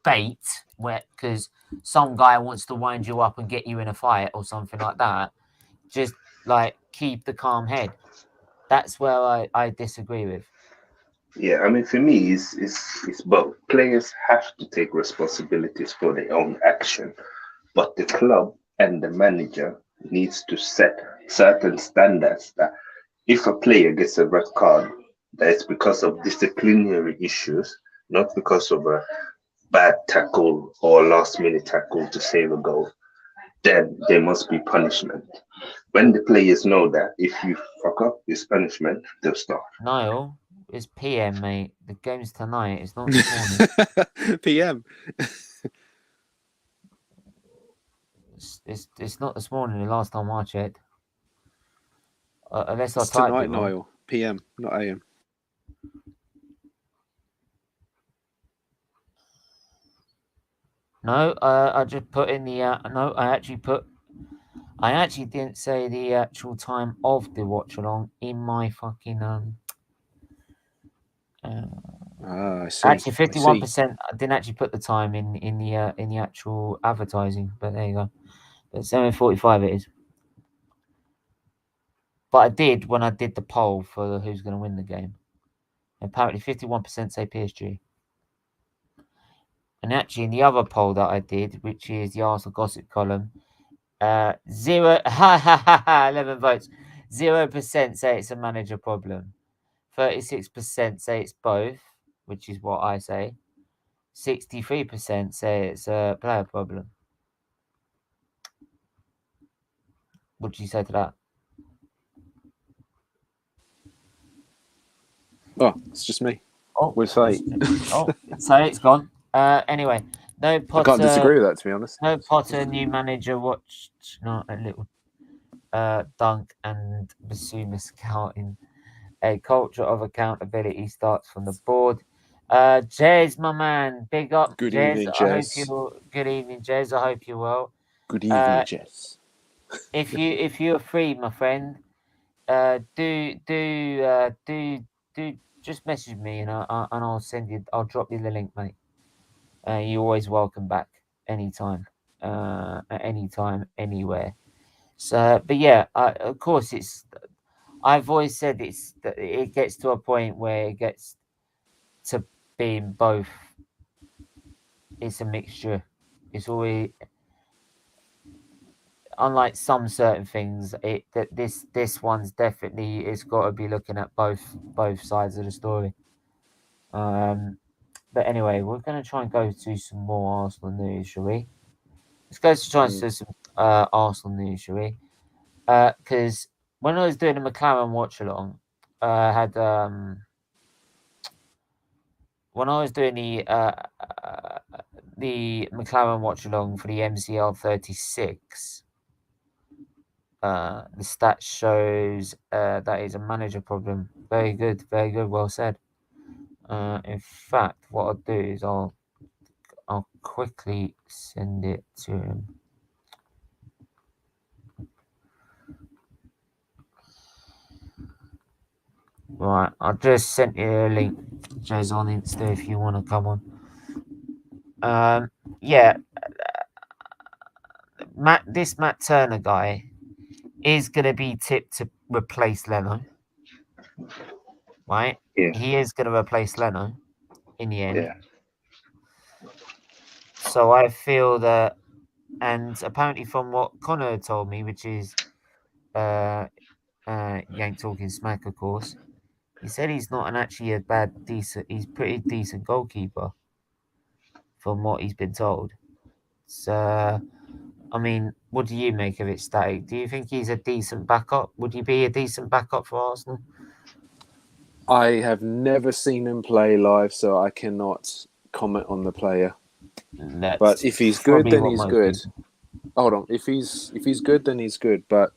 bait where because some guy wants to wind you up and get you in a fight or something like that. Just like keep the calm head. That's where I disagree with. yeah. I mean, for me, it's both. Players have to take responsibilities for their own action, but the club and the manager needs to set certain standards that if a player gets a red card, that it's because of disciplinary issues, not because of a bad tackle or last minute tackle to save a goal. Then there must be punishment. When the players know that if you fuck up, it's punishment, they'll stop. Niall, it's PM, mate. The game's tonight. It's not this morning. PM. It's not this morning. The last time I checked, unless I It's typed tonight, it wrong. Niall. PM, not AM. No, I just put in the. No, I actually didn't say the actual time of the watch along in my fucking I see. Actually, I 51%. I didn't actually put the time in the actual advertising, but there you go. But 7:45 it is. But I did when I did the poll for who's going to win the game. Apparently, 51% say PSG. And actually, in the other poll that I did, which is the Arsenal gossip column, 11 votes. 0% say it's a manager problem. 36% say it's both, which is what I say. 63% say it's a player problem. What do you say to that? Oh, it's just me. Oh, With fate. oh, so it's gone. Anyway, no Potter. I can't disagree with that, to be honest. No Potter, new manager watched not a little Dunk and Basuma scouting. A culture of accountability starts from the board. Jez, my man, big up. Good Jez. evening, I hope Jez. you're good evening, Jez. I hope you're well. Good evening, Jess. If you're free, my friend, do just message me and I'll send you. I'll drop you the link, mate. You're always welcome back anytime, at any time, anywhere. So, but yeah, of course, I've always said that it gets to a point where it gets to being both. It's a mixture. It's always unlike some certain things. This one's definitely it's got to be looking at both sides of the story. But anyway, we're going to try and go to some more Arsenal news, shall we? Let's go to try and do some Arsenal news, shall we? Because when I was doing the McLaren watch along, I had when I was doing the McLaren watch along for the MCL 36. The stat shows that is a manager problem. Very good, well said. In fact, what I'll do is I'll I'll quickly send it to him. Right, I just sent you a link, Jez, on Insta if you want to come on. Yeah, this Matt Turner guy is going to be tipped to replace Leno, right? Yeah. He is going to replace Leno in the end. Yeah. So I feel that, and apparently from what Connor told me, which is you ain't talking smack, of course, he said he's not actually he's pretty decent goalkeeper from what he's been told. So, I mean, what do you make of it, Static? Do you think he's a decent backup? Would he be a decent backup for Arsenal? I have never seen him play live, so I cannot comment on the player. But if he's good, then he's good. Hold on. If he's good, then he's good. But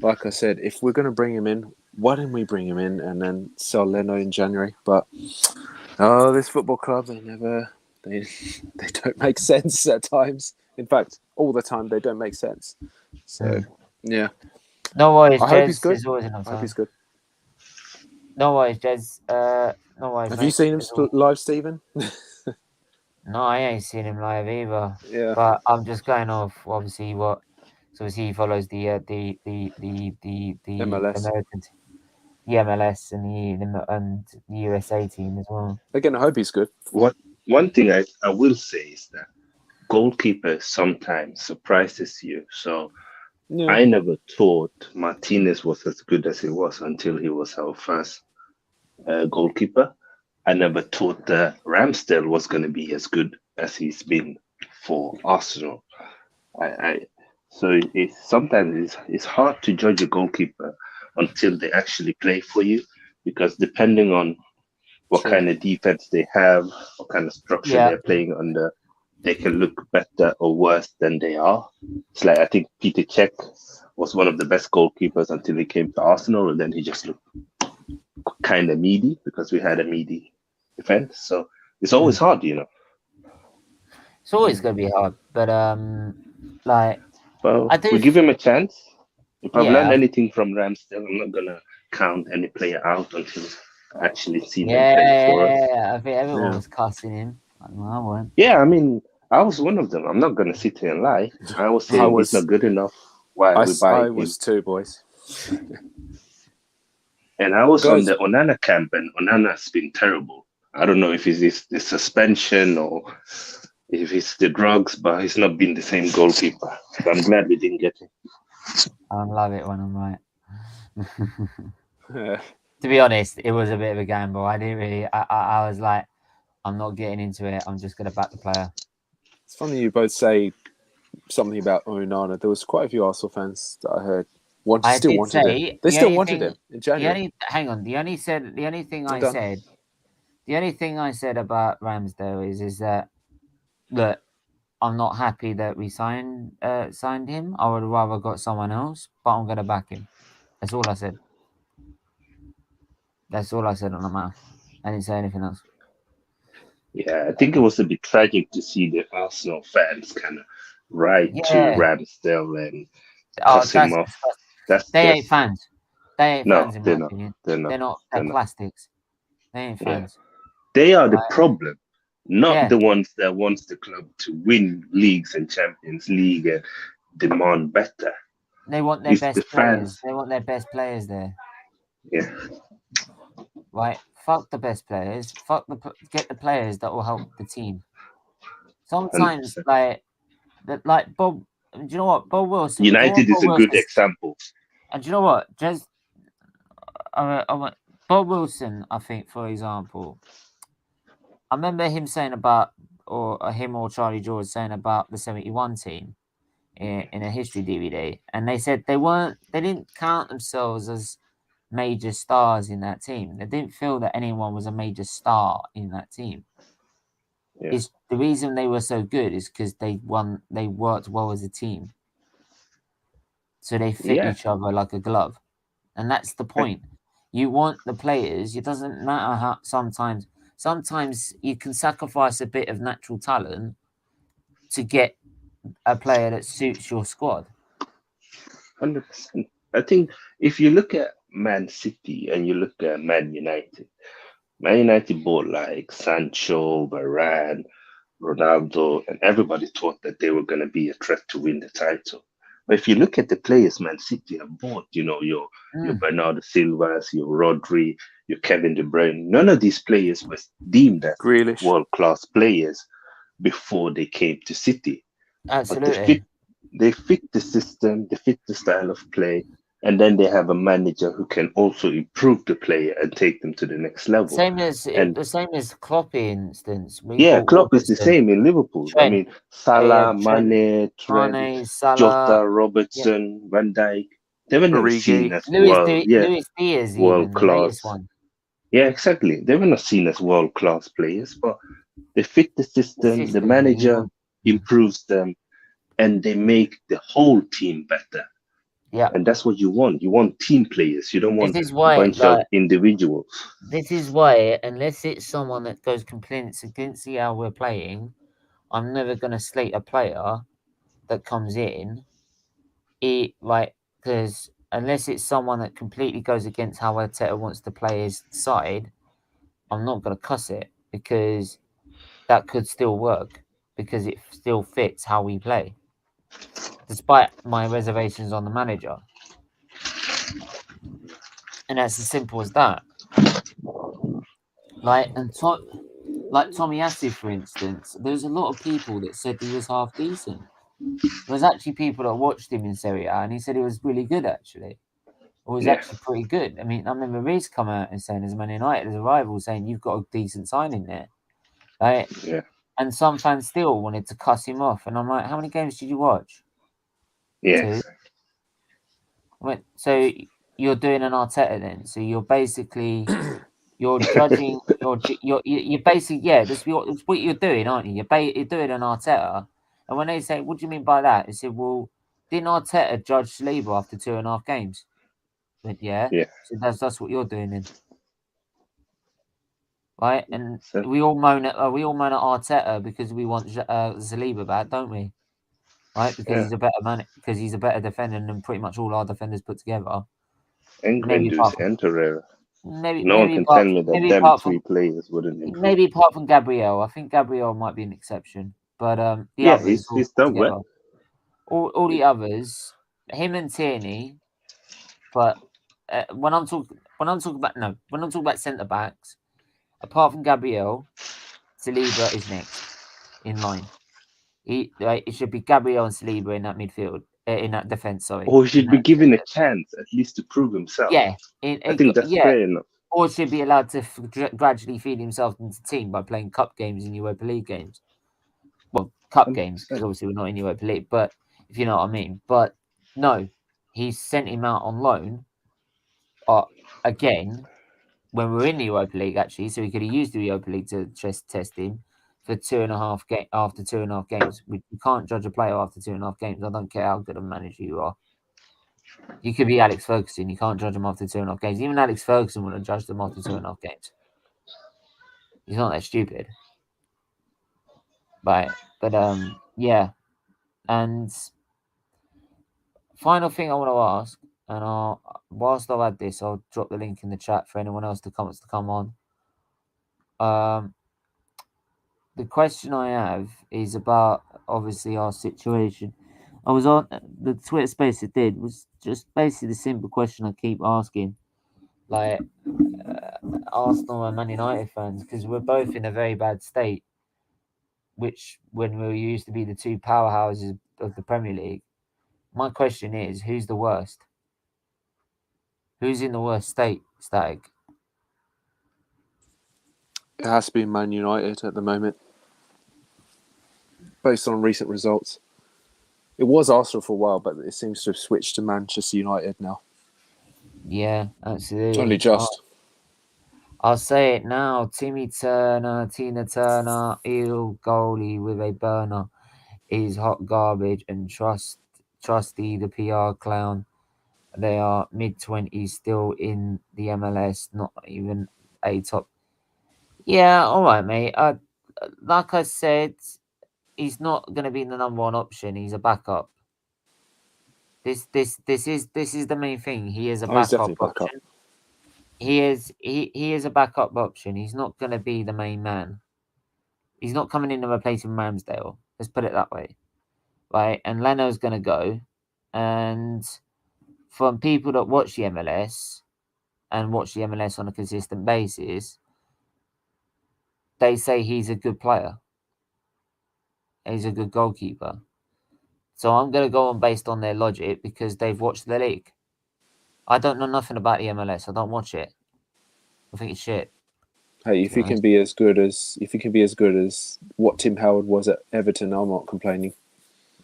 like I said, if we're going to bring him in, why didn't we bring him in and then sell Leno in January? But this football club, they don't make sense at times. In fact, all the time they don't make sense. So yeah. No worries, I hope he's good. I hope he's good. No worries, Jez. No worries. Have you seen him live, Stephen? No, I ain't seen him live either. Yeah. But I'm just going off obviously what. So obviously he follows the MLS. American, the MLS and the USA team as well. Again, I hope he's good. One thing I will say is that goalkeeper sometimes surprises you. So Yeah. I never thought Martinez was as good as he was until he was our first goalkeeper. I never thought that Ramsdale was going to be as good as he's been for Arsenal. So sometimes it's hard to judge a goalkeeper until they actually play for you, because depending on what kind of defense they have, what kind of structure they're playing under, they can look better or worse than they are. It's like, I think Peter Cech was one of the best goalkeepers until he came to Arsenal, and then he just looked kind of meaty because we had a meaty defense. So it's always hard, you know. It's always going to be hard, but we give him a chance. If I've learned anything from Ramsdale, I'm not gonna count any player out until I actually see them play for us. Yeah, I think everyone was cussing him. I won't. Yeah, I mean, I was one of them. I'm not gonna sit here and lie. I was saying he's not good enough. Why we buy him? I was too, boys. And I was on the Onana camp, and Onana's been terrible. I don't know if it's the suspension or if it's the drugs, but he's not been the same goalkeeper. So I'm glad we didn't get him. I love it when I'm right. To be honest, it was a bit of a gamble. I didn't really. I was like, I'm not getting into it. I'm just going to back the player. It's funny you both say something about Onana. There was quite a few Arsenal fans that I heard still wanted him. They still wanted him in January. The only thing I said about Ramsdale is that, look, I'm not happy that we signed him. I would rather got someone else, but I'm going to back him. That's all I said. That's all I said on the matter. I didn't say anything else. Yeah, I think it was a bit tragic to see the Arsenal fans kind of ride to Ramsdale and cuss him off. They ain't fans. They ain't fans in my opinion. They're not. They're plastics. They ain't fans. They are the problem, not the ones that wants the club to win leagues and Champions League and demand better. They want their best players. They want their best players there. Yeah. Right. Fuck the best players. Get the players that will help the team. Sometimes, 100%. like Bob. Do you know what, Bob Wilson? United is a good example. And do you know what? Just Bob Wilson, I think, for example, I remember him saying about, or him or Charlie George saying about the 71 team in a history DVD, and they said they didn't count themselves as major stars in that team. They didn't feel that anyone was a major star in that team. Yeah. It's the reason they were so good is because they worked well as a team. So they fit each other like a glove. And that's the point. You want the players, it doesn't matter how sometimes you can sacrifice a bit of natural talent to get a player that suits your squad. 100%. I think if you look at Man City and you look at Man United bought like Sancho, Varane, Ronaldo, and everybody thought that they were going to be a threat to win the title. But if you look at the players Man City have bought, your Bernardo Silvas, your Rodri, your Kevin De Bruyne, none of these players was deemed as Grealish. world-class players before they came to City. Absolutely. But they fit the system, they fit the style of play, and then they have a manager who can also improve the player and take them to the next level. The same as Klopp, instance. Klopp is the same in Liverpool. Trent. I mean, Salah, Mane, Trent, Salah, Jota, Robertson, Van Dijk. They were not seen as Luis Diaz, world class. One. Yeah, exactly. They were not seen as world class players, but they fit the system. The manager improves them, and they make the whole team better. Yeah, and that's what you want. You want team players. You don't want a bunch of individuals. This is why, unless it's someone that goes completely against how we're playing, I'm never going to slate a player that comes in. Because unless it's someone that completely goes against how Arteta wants to play his side, I'm not going to cuss it, because that could still work, because it still fits how we play, despite my reservations on the manager. And that's as simple as that. Like Tommy Asif, for instance, there's a lot of people that said he was half decent. There was actually people that watched him in Serie A, and he said he was really good, actually. Or was actually pretty good. I mean, I remember Reece come out and saying, as Man United, as a rival, saying, you've got a decent signing there. Right? Yeah. And some fans still wanted to cuss him off. And I'm like, how many games did you watch? Yes. 2. So you're doing an Arteta then. So you're basically... You're judging. You're basically that's what you're doing, aren't you? You're doing an Arteta, and when they say, "What do you mean by that?" They say, "Well, didn't Arteta judge Saliba after 2.5 games?" I went, yeah. So that's what you're doing then, right? And we all moan at Arteta because we want Saliba back, don't we? Right? Because he's a better man. Because he's a better defender than pretty much all our defenders put together. And Guendouzi and Torreira. No one can tell me that them 3 players wouldn't improve. Maybe apart from Gabriel. I think Gabriel might be an exception. But the others, he's done well. All the others, him and Tierney. But when I'm talking about centre backs, apart from Gabriel, Saliba is next in line. It should be Gabriel and Saliba in that midfield. In that defense, sorry. Or he should be given a chance at least to prove himself. Yeah, I think that's fair enough. Or should be allowed to gradually feed himself into the team by playing cup games and Europa League games. Well, cup games, because obviously we're not in Europa League, but if you know what I mean. But no, he sent him out on loan again when we were in the Europa League, actually, so he could have used the Europa League to test him for 2.5 after 2.5 games. You can't judge a player after 2.5 games. I don't care how good a manager you are. You could be Alex Ferguson. You can't judge him after 2.5 games. Even Alex Ferguson would have judged him after 2.5 games. He's not that stupid. Right. But, And final thing I want to ask, and whilst I've had this, I'll drop the link in the chat for anyone else that wants to come on. The question I have is about, obviously, our situation. I was on the Twitter space it did was just basically the simple question I keep asking, like Arsenal and Man United fans, because we're both in a very bad state, which when we used to be the 2 powerhouses of the Premier League. My question is, who's the worst? Who's in the worst state, Static? It has to be Man United at the moment, based on recent results. It was Arsenal for a while, but it seems to have switched to Manchester United now. Yeah, absolutely. Only just. I'll say it now. Tina Turner, ill goalie with a burner, is hot garbage, and Trusty, the PR clown. They are mid-20s, still in the MLS, not even a top. Yeah, all right, mate. Like I said, he's not going to be the number one option. He's a backup. This is the main thing. He is a he's backup definitely backup. option. He is a backup option. He's not going to be the main man. He's not coming in to replace Ramsdale. Let's put it that way, right? And Leno's going to go, and from people that watch the MLS and watch the MLS on a consistent basis, they say he's a good player. He's a good goalkeeper. So I'm going to go on based on their logic because they've watched the league. I don't know nothing about the MLS. I don't watch it. I think it's shit. Hey, if he can be as good as what Tim Howard was at Everton, I'm not complaining.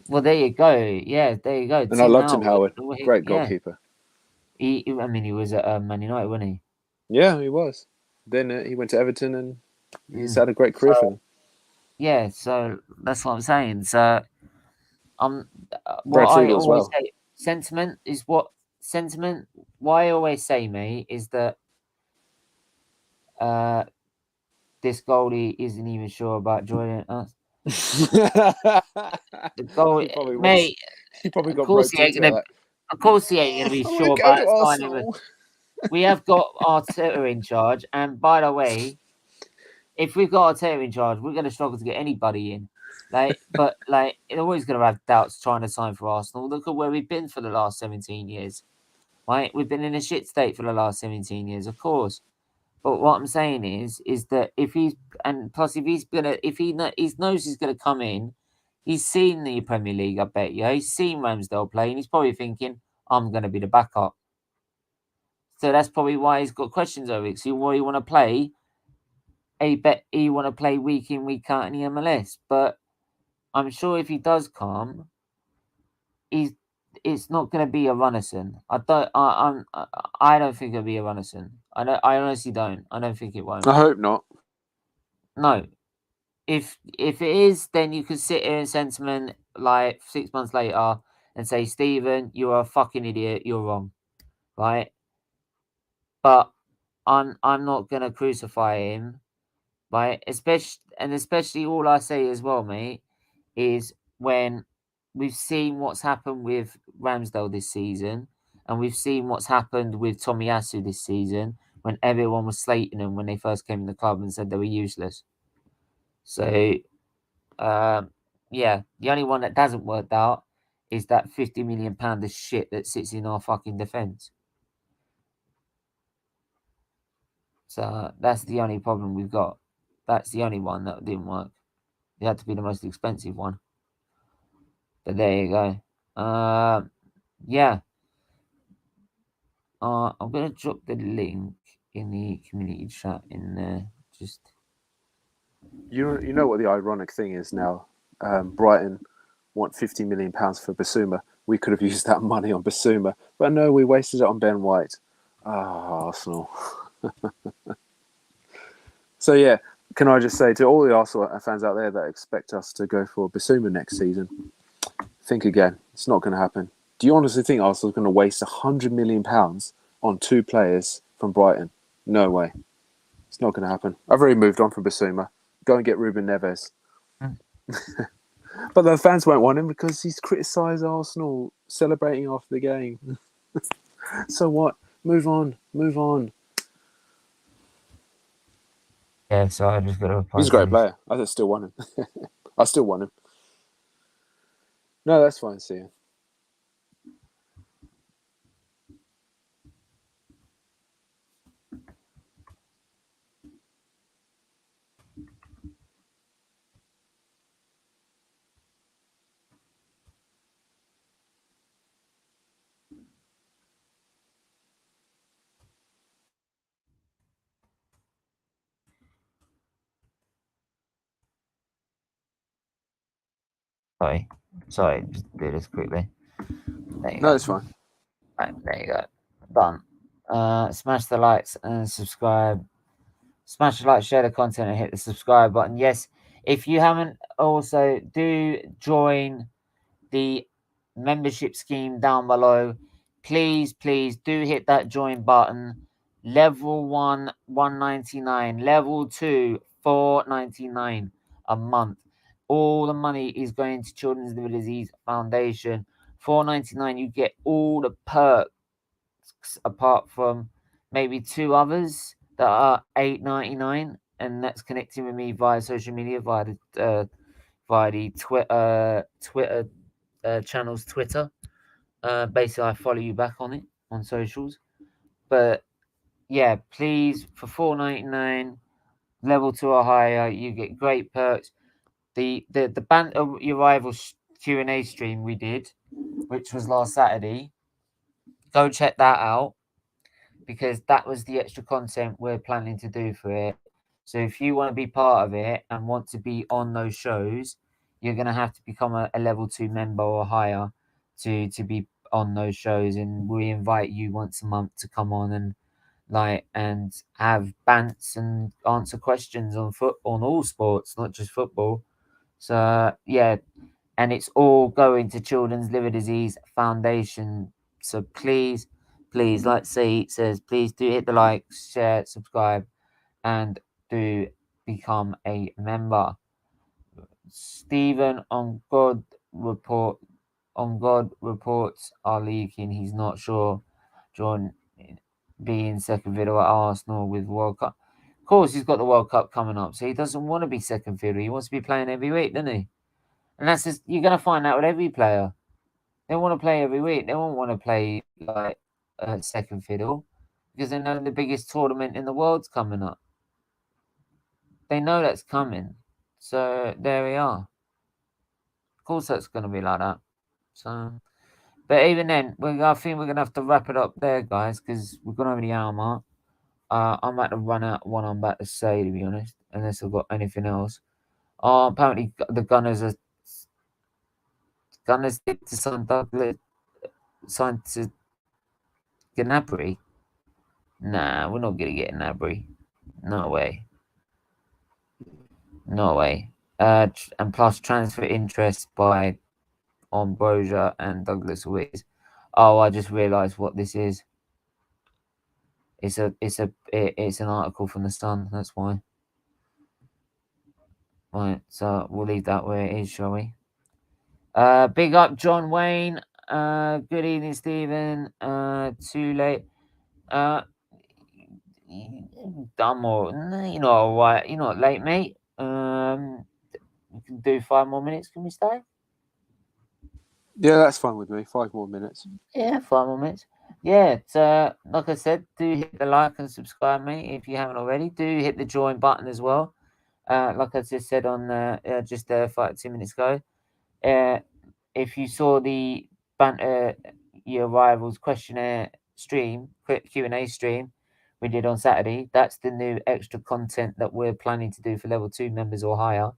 Well, there you go. Yeah, there you go. And I love Tim Howard. Great goalkeeper. He was at Man United, wasn't he? Yeah, he was. Then he went to Everton, and he's had a great career for them. Yeah, so that's what I'm saying. So, Brad Friedel as well. Say, sentiment. Why I always say, mate, is that this goalie isn't even sure about joining us. The goalie, mate. He probably got of course he ain't gonna be sure about signing with. We have got Arteta in charge, and by the way, if we've got Arteta in charge, we're going to struggle to get anybody in. But you're always going to have doubts trying to sign for Arsenal. Look at where we've been for the last 17 years, right? We've been in a shit state for the last 17 years, of course. But what I'm saying is that if he knows he's going to come in, he's seen the Premier League, I bet you. He's seen Ramsdale play, and he's probably thinking, I'm going to be the backup. So that's probably why he's got questions over it. So what you want to play? You want to play week in, week out in the MLS. But I'm sure if he does come, it's not going to be a Runnison. I don't think it'll be a Runnison. I honestly don't. I don't think it won't. I hope not. No. If it is, then you could sit here in sentiment like 6 months later and say, Stephen, you're a fucking idiot. You're wrong, right? But I'm not gonna crucify him, right? Especially all I say as well, mate, is when we've seen what's happened with Ramsdale this season, and we've seen what's happened with Tomiyasu this season, when everyone was slating them when they first came in the club and said they were useless. So, yeah, the only one that hasn't worked out is that £50 million of shit that sits in our fucking defence. So that's the only problem we've got. That's the only one that didn't work. It had to be the most expensive one. But there you go. Yeah. I'm going to drop the link in the community chat in there. Just You know what the ironic thing is now? Brighton want £50 million for Basuma. We could have used that money on Basuma, but no, we wasted it on Ben White. Arsenal. So yeah, can I just say to all the Arsenal fans out there that expect us to go for Basuma next season, think again. It's not going to happen. Do you honestly think Arsenal's going to waste £100 million on 2 players from Brighton? No way. It's not going to happen. I've already moved on from Basuma. Go and get Ruben Neves. But the fans won't want him because he's criticised Arsenal celebrating after the game. So what? Move on. yeah, so I just got to. He's a great player. I still want him. I still want him. No, that's fine. See you. Sorry, just do this quickly. No, it's fine. Right, there you go. Done. Smash the likes and subscribe. Smash the like, share the content, and hit the subscribe button. Yes, if you haven't, also do join the membership scheme down below. Please do hit that join button. Level 1, $1.99. Level 2, $4.99 a month. all the money is going to Children's Liver Disease Foundation. $4.99, you get all the perks apart from maybe 2 others that are $8.99, and that's connecting with me via social media, via the Twitter channel's Twitter. Basically, I follow you back on it on socials. But yeah, please, for $4.99, level 2 or higher, you get great perks. The Banter Your Rivals Q&A stream we did, which was last Saturday, go check that out, because that was the extra content we're planning to do for it. So if you want to be part of it and want to be on those shows, you're going to have to become a level 2 member or higher to be on those shows. And we invite you once a month to come on and have bants and answer questions on all sports, not just football. So yeah, and it's all going to Children's Liver Disease Foundation. So please, like Saeed says, please do hit the like, share, subscribe, and do become a member. Stephen on God reports are leaking. He's not sure John being second fiddle at Arsenal with World Cup. Of course, he's got the World Cup coming up, so he doesn't want to be second fiddle. He wants to be playing every week, doesn't he? And that's just, you're going to find out with every player. They want to play every week. They won't want to play like second fiddle, because they know the biggest tournament in the world's coming up. They know that's coming. So there we are. Of course that's going to be like that. So, but even then, I think we're going to have to wrap it up there, guys, because we've gone over the hour mark. I'm about to run out of what I'm about to say, to be honest, unless I've got anything else. Apparently the Gunners did to sign Douglas, signed to Gnabry. Nah, we're not going to get Gnabry. No way. No way. And plus transfer interest by Ambrosia and Douglas Luiz. Oh, I just realised what this is. It's an article from the Sun. That's why. Right, so we'll leave that where it is, shall we? Big up John Wayne. Good evening, Stephen. Too late. Dumb or you're not all right. You're not late, mate. We can do 5 more minutes. Can we stay? Yeah, that's fine with me. 5 more minutes. Yeah, 5 more minutes. Yeah, so like I said, do hit the like and subscribe, mate, if you haven't already. Do hit the join button as well. Like I just said on just 2 minutes ago. If you saw the Banter Your Rivals questionnaire stream, Q&A stream we did on Saturday, that's the new extra content that we're planning to do for level 2 members or higher.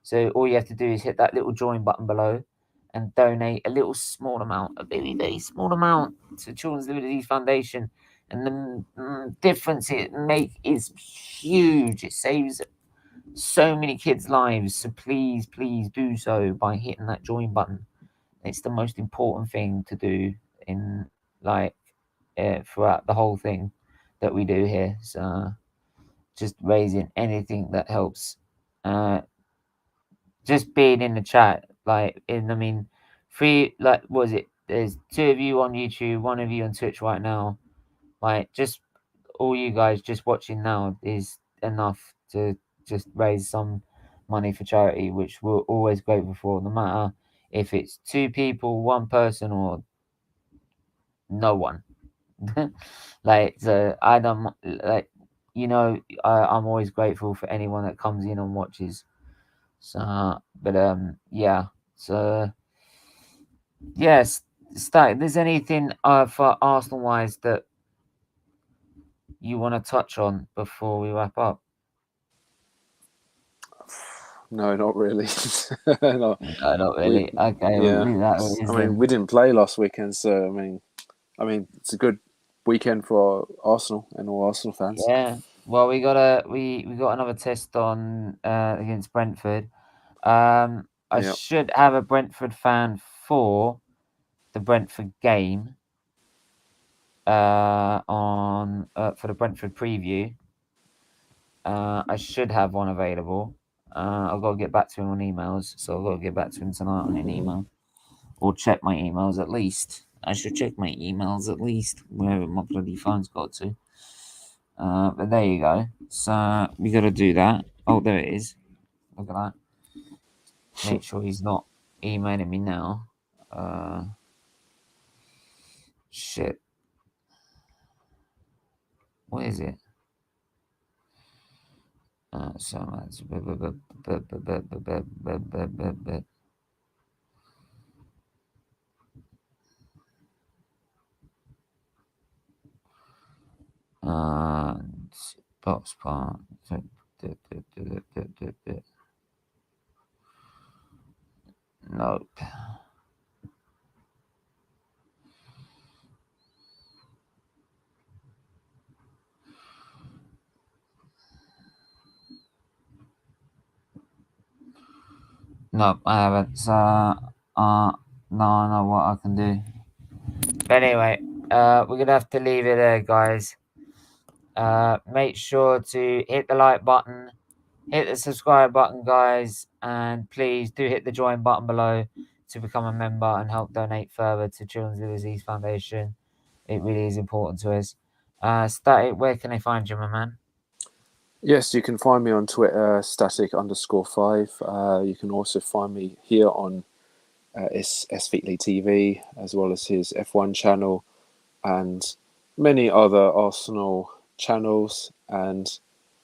So all you have to do is hit that little join button below and donate a little small amount, a very, very small amount to Children's Liver Disease Foundation. And the difference it makes is huge. It saves so many kids' lives. So please do so by hitting that join button. It's the most important thing to do in throughout the whole thing that we do here. So just raising anything that helps. Just being in the chat, there's 2 of you on YouTube, 1 of you on Twitch right now. Just all you guys just watching now is enough to just raise some money for charity, which we're always grateful for, no matter if it's 2 people, 1 person, or no one. So I don't I'm always grateful for anyone that comes in and watches. So, but yeah. So yes, there's anything for Arsenal wise that you want to touch on before we wrap up? No, not really. No, not really. Okay, yeah. we'll leave that. We didn't play last weekend, so I mean, it's a good weekend for Arsenal and all Arsenal fans. Yeah. Well, we got another test on against Brentford. I should have a Brentford fan for the Brentford game for the Brentford preview. I should have one available. I've got to get back to him on emails, so I've got to get back to him tonight on an email, or check my emails at least. I should check my emails at least, wherever my bloody phone's got to. But there you go. So we got to do that. Oh, there it is. Look at that. Make sure he's not emailing me now. Shit. What is it? So that's box part. Nope. Nope, I haven't. So, no, I know what I can do. But anyway, we're gonna have to leave it there, guys. Make sure to hit the like button, hit the subscribe button, guys, and please do hit the join button below to become a member and help donate further to Children's Liver Disease Foundation. It really is important to us. Static, where can I find you, my man? Yes, you can find me on Twitter, static_5. You can also find me here on SFeatleyTV, as well as his F1 channel and many other Arsenal channels and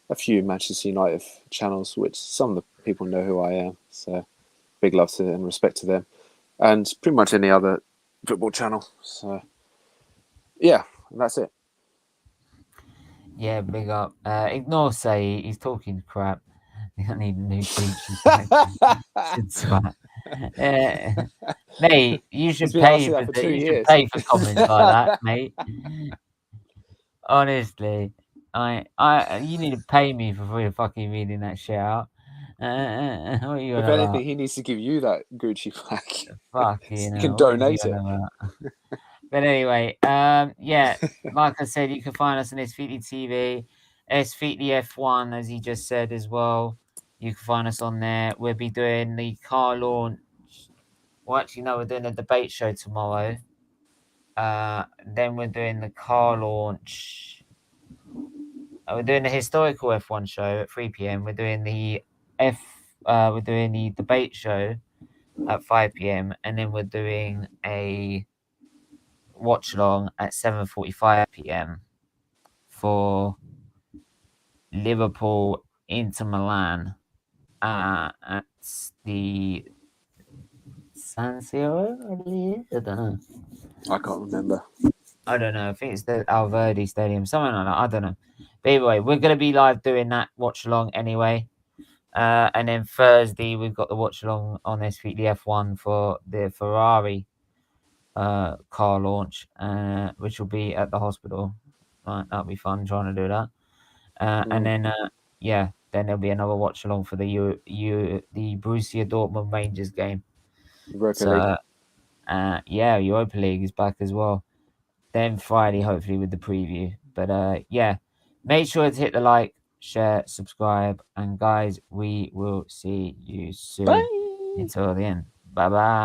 a few Manchester United channels, which some of the people know who I am. So big love to and respect to them. And pretty much any other football channel. So yeah, that's it. Yeah, big up. Ignore Say, he's talking crap. We don't need a new feature. Mate, you should pay for comments like that, mate. Honestly, you need to pay me for fucking reading that shit out. If anything, he needs to give you that Gucci pack. Fucking you can donate it. But anyway, yeah, like I said, you can find us on SFeatleyTV, SFeatleyF1, as he just said as well. You can find us on there. We'll be doing the car launch. Well, actually, no, we're doing a debate show tomorrow. Then we're doing the car launch. We're doing the historical F1 show at 3 p.m. We're doing the debate show at 5 p.m. and then we're doing a watch along at 7:45 p.m. for Liverpool Inter Milan at the San Siro, I believe. I don't know. I can't remember. I don't know. I think it's the Alverde Stadium, something like that. I don't know. But anyway, we're going to be live doing that watch along anyway. And then Thursday, we've got the watch along on SFeatley F1 for the Ferrari car launch, which will be at the hospital. Right, that'll be fun trying to do that. And then, then there'll be another watch along for the Borussia Dortmund Rangers game. Europa League. Europa League is back as well. Then Friday, hopefully, with the preview. But make sure to hit the like, share, subscribe, and guys, we will see you soon. Bye. Until the end. Bye bye.